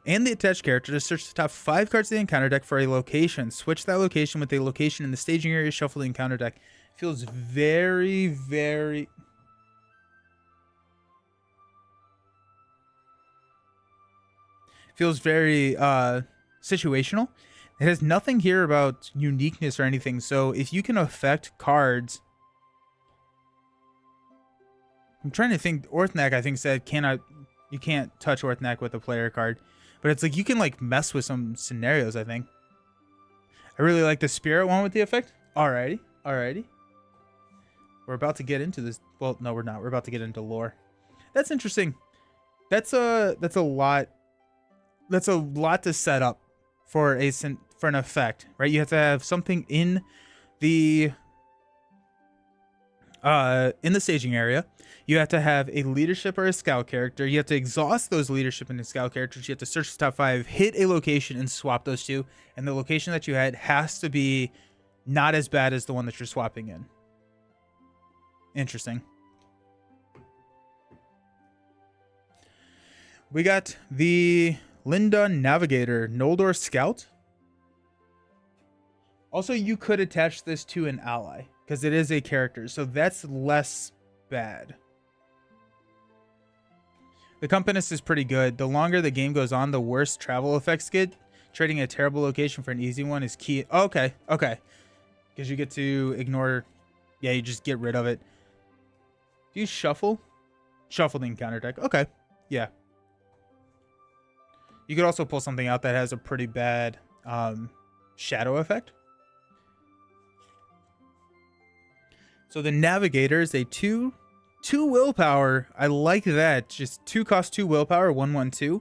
and the attached character to search the top 5 cards of the encounter deck for a location. Switch that location with a location in the staging area, shuffle the encounter deck. Feels very, very... Feels very situational. It has nothing here about uniqueness or anything. So if you can affect cards... I'm trying to think. Orthnak, I think, said you can't touch Orthnak with a player card. But it's like you can like mess with some scenarios, I think. I really like the Spirit one with the effect. Alrighty. Alrighty. We're about to get into this. Well, no, we're not. We're about to get into lore. That's interesting. That's a lot. That's a lot to set up for an effect, right? You have to have something in the staging area. You have to have a leadership or a scout character. You have to exhaust those leadership and scout characters. You have to search the top 5, hit a location, and swap those 2. And the location that you had has to be not as bad as the one that you're swapping in. Interesting. We got the Linda Navigator, Noldor Scout. Also, you could attach this to an ally because it is a character, so that's less bad. The Compass is pretty good. The longer the game goes on, the worse travel effects get. Trading a terrible location for an easy one is key. Oh, okay, okay. Because you get to ignore... Yeah, you just get rid of it. Do you shuffle? Shuffle the encounter deck. Okay, yeah. You could also pull something out that has a pretty bad shadow effect. So the Navigator is a 2 willpower. I like that. Just 2 cost 2 willpower, 1/1/2.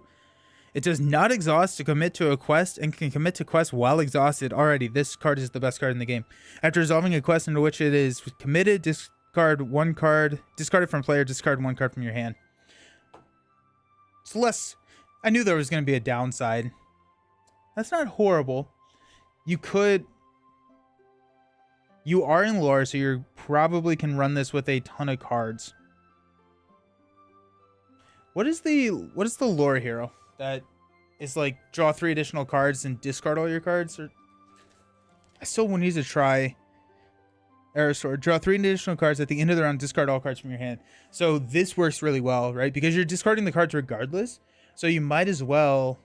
It does not exhaust to commit to a quest and can commit to quests while exhausted. Alrighty, this card is the best card in the game. After resolving a quest into which it is committed, discard 1 card. Discard it from player, discard 1 card from your hand. It's less... I knew there was going to be a downside. That's not horrible. You could... You are in lore, so you probably can run this with a ton of cards. What is the lore hero that is like draw 3 additional cards and discard all your cards? Or I still need to try Aerosaur. Draw 3 additional cards at the end of the round. Discard all cards from your hand. So this works really well, right? Because you're discarding the cards regardless. So you might as well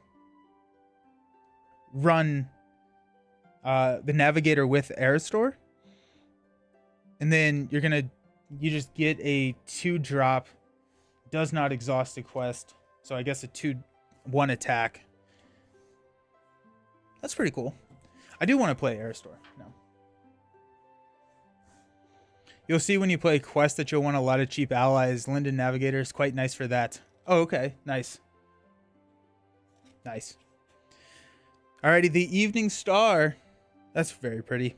run the Navigator with Aerosaur. And then you just get a 2-drop. Does not exhaust a quest. So I guess a 2-1 attack. That's pretty cool. I do want to play Aerosaur. No. You'll see when you play quest that you'll want a lot of cheap allies. Linden Navigator is quite nice for that. Oh, okay. Nice. Nice. Alrighty, the Evening Star. That's very pretty.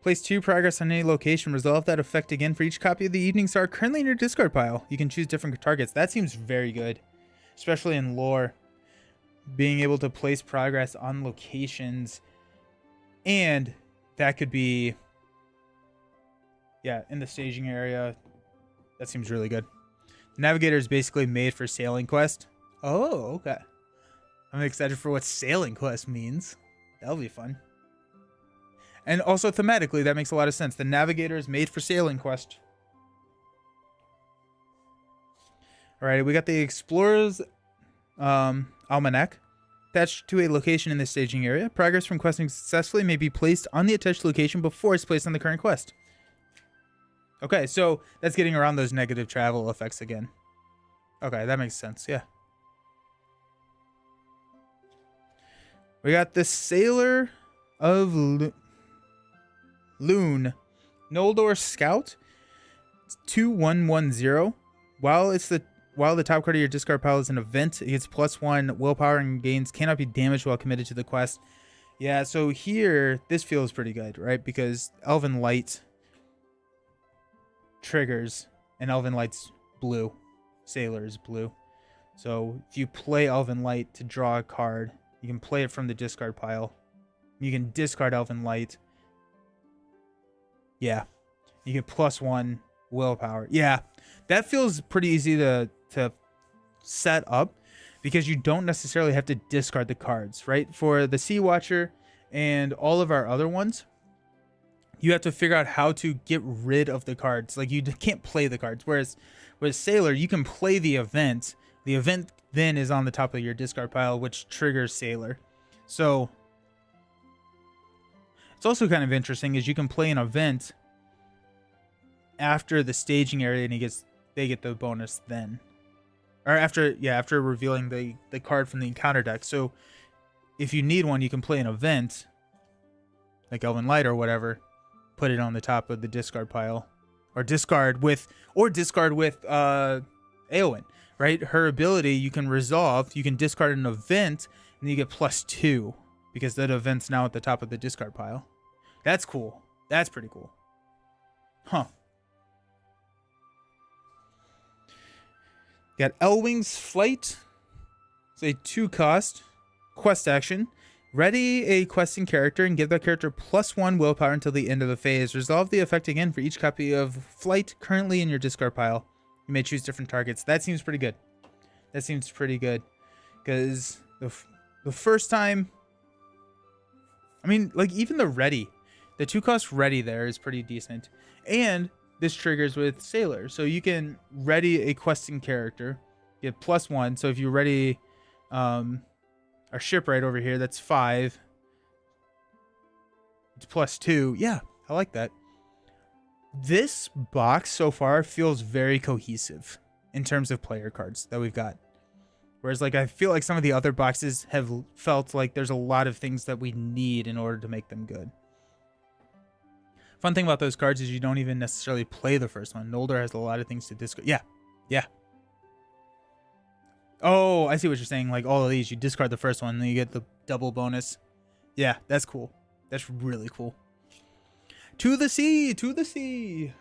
Place 2 progress on any location. Resolve that effect again for each copy of the Evening Star currently in your discard pile. You can choose different targets. That seems very good. Especially in lore. Being able to place progress on locations. And that could be... yeah, in the staging area. That seems really good. The Navigator is basically made for Sailing Quest. Oh, okay. I'm excited for what Sailing Quest means. That'll be fun. And also thematically, that makes a lot of sense. The Navigator is made for Sailing Quest. Alright, we got the Explorer's Almanac. Attached to a location in the staging area. Progress from questing successfully may be placed on the attached location before it's placed on the current quest. Okay, so that's getting around those negative travel effects again. Okay, that makes sense, yeah. We got the Sailor of Loon. Noldor Scout. It's 2/1/10. While the top card of your discard pile is an event, it gets +1 willpower and gains cannot be damaged while committed to the quest. Yeah, so here, this feels pretty good, right? Because Elven Light triggers, and Elven Light's blue. Sailor is blue. So if you play Elven Light to draw a card, you can play it from the discard pile. You can discard Elven Light. Yeah. You get +1 willpower. Yeah. That feels pretty easy to set up because you don't necessarily have to discard the cards, right? For the Sea Watcher and all of our other ones, you have to figure out how to get rid of the cards. Like, you can't play the cards. Whereas with Sailor, you can play the event. The event then is on the top of your discard pile, which triggers Sailor. So it's also kind of interesting is you can play an event after the staging area and they get the bonus then. Or after revealing the card from the encounter deck. So if you need one, you can play an event like Elven Light or whatever, put it on the top of the discard pile, or discard with Eowyn, right? Her ability, you can resolve, you can discard an event and you get +2 because that event's now at the top of the discard pile. That's cool. That's pretty cool. Huh. Got Elwing's Flight. It's a 2-cost quest action. Ready a questing character and give that character +1 willpower until the end of the phase. Resolve the effect again for each copy of Flight currently in your discard pile. You may choose different targets. That seems pretty good. That seems pretty good. Because the first time... I mean, like, even the Ready. The 2-cost Ready there is pretty decent. And this triggers with Sailor. So you can ready a questing character, get +1. So if you ready our Shipwright over here, that's 5. It's +2. Yeah, I like that. This box so far feels very cohesive in terms of player cards that we've got. Whereas, like, I feel like some of the other boxes have felt like there's a lot of things that we need in order to make them good. Fun thing about those cards is you don't even necessarily play the first one. Noldor has a lot of things to discard. Yeah. Yeah. Oh, I see what you're saying. Like, all of these, you discard the first one, and then you get the double bonus. Yeah, that's cool. That's really cool. To the sea! To the sea!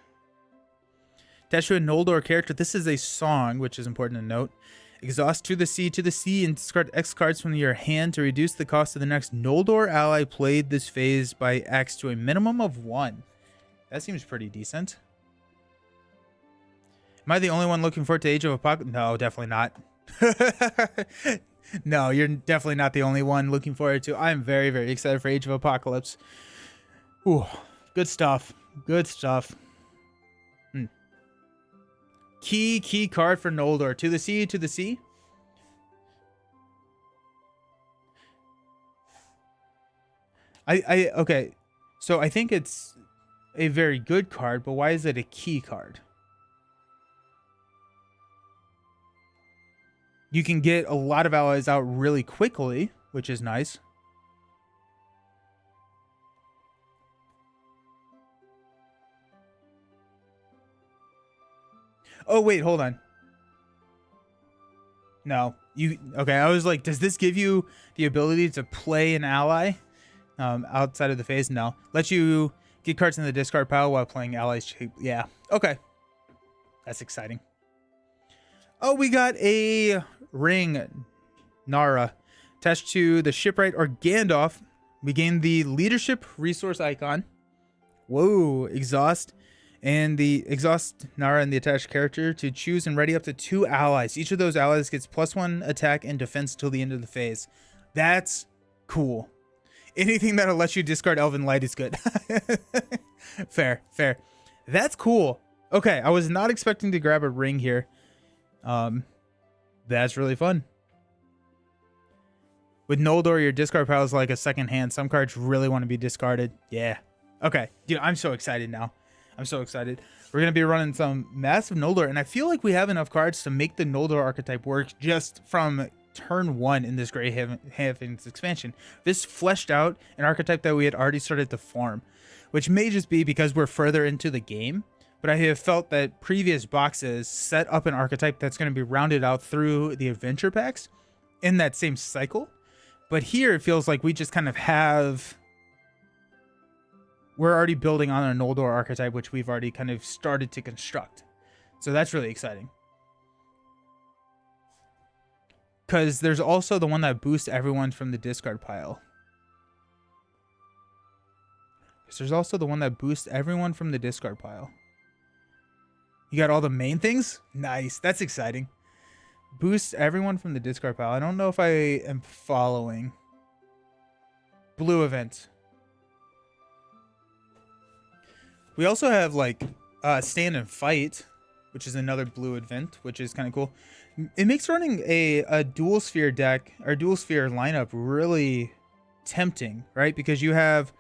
Attached to a Noldor character, this is a song, which is important to note. Exhaust to the sea, and discard X cards from your hand to reduce the cost of the next Noldor ally played this phase by X to a minimum of 1. That seems pretty decent. Am I the only one looking forward to Age of Apocalypse? No, definitely not. No, you're definitely not the only one looking forward to. I'm very, very excited for Age of Apocalypse. Ooh, good stuff. Good stuff. Key card for Noldor. To the sea, to the sea. Okay. So I think it's a very good card, but why is it a key card? You can get a lot of allies out really quickly, which is nice. Oh, wait, hold on. No. Okay, I was like, does this give you the ability to play an ally outside of the phase? No. Let you get cards in the discard pile while playing allies. Yeah. Okay. That's exciting. Oh, we got a ring, Nara. Attached to the shipwright or Gandalf, we gain the leadership resource icon. Whoa, exhaust. And the exhaust Nara and the attached character to choose and ready up to 2 allies. Each of those allies gets +1 attack and defense till the end of the phase. That's cool. Anything that'll let you discard Elven Light is good. Fair. That's cool. Okay, I was not expecting to grab a ring here. That's really fun. With Noldor, your discard pile is like a second hand. Some cards really want to be discarded. Yeah. Okay, dude, I'm so excited now. I'm so excited. We're going to be running some massive Noldor, and I feel like we have enough cards to make the Noldor archetype work just from turn 1 in this Grey Havens expansion. This fleshed out an archetype that we had already started to farm, which may just be because we're further into the game, but I have felt that previous boxes set up an archetype that's going to be rounded out through the adventure packs in that same cycle. But here it feels like we just kind of have... We're already building on a Noldor archetype, which we've already kind of started to construct. So that's really exciting. Because there's also the one that boosts everyone from the discard pile. You got all the main things? Nice. That's exciting. Boost everyone from the discard pile. I don't know if I am following. Blue event. We also have like Stand and Fight, which is another blue event, which is kind of cool. It makes running a dual sphere deck or dual sphere lineup really tempting, right? Because you have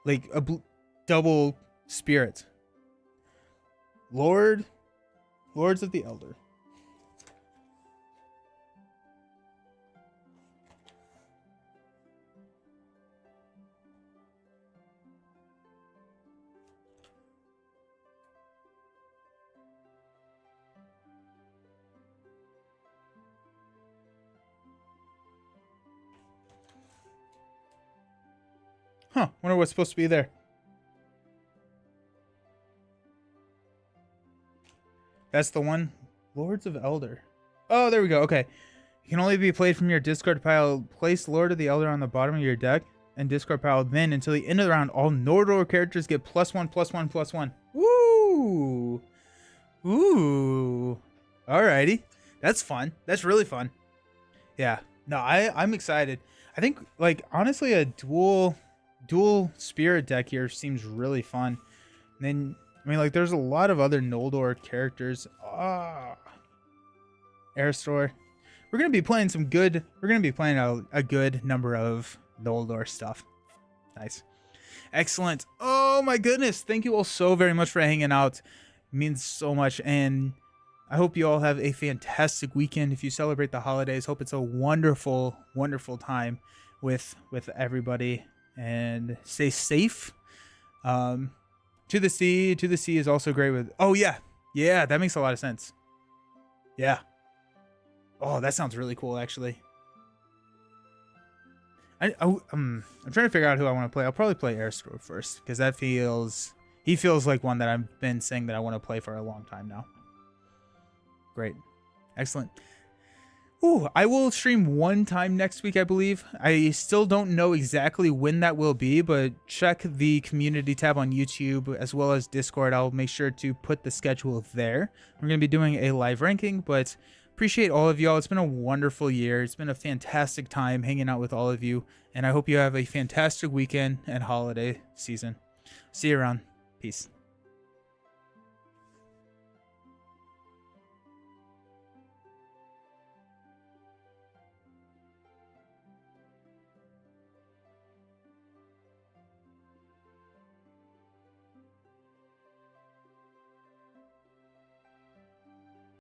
like a double spirit. Lords of the Elder. Huh, wonder what's supposed to be there. That's the one. Lords of Elder. Oh, there we go. Okay. It can only be played from your discard pile. Place Lord of the Elder on the bottom of your deck and discard pile. Then, until the end of the round, all Noldor characters get +1/+1/+1. Woo! Ooh. Alrighty. That's fun. That's really fun. Yeah. No, I'm excited. I think, like, honestly, a dual spirit deck here seems really fun. And then, I mean, like, there's a lot of other Noldor characters. Airstore. We're gonna be playing a good number of Noldor stuff. Nice. Excellent. Oh my goodness. Thank you all so very much for hanging out. It means so much. And I hope you all have a fantastic weekend. If you celebrate the holidays, hope it's a wonderful, wonderful time with everybody. And stay safe. To the Sea is also great with... Oh, yeah. Yeah, that makes a lot of sense. Yeah. Oh, that sounds really cool, actually. I'm trying to figure out who I want to play. I'll probably play Airstore first, because that feels... He feels like one that I've been saying that I want to play for a long time now. Great. Excellent. Ooh, I will stream one time next week, I believe. I still don't know exactly when that will be, but check the community tab on YouTube as well as Discord. I'll make sure to put the schedule there. We're going to be doing a live ranking, but appreciate all of y'all. It's been a wonderful year. It's been a fantastic time hanging out with all of you, and I hope you have a fantastic weekend and holiday season. See you around. Peace.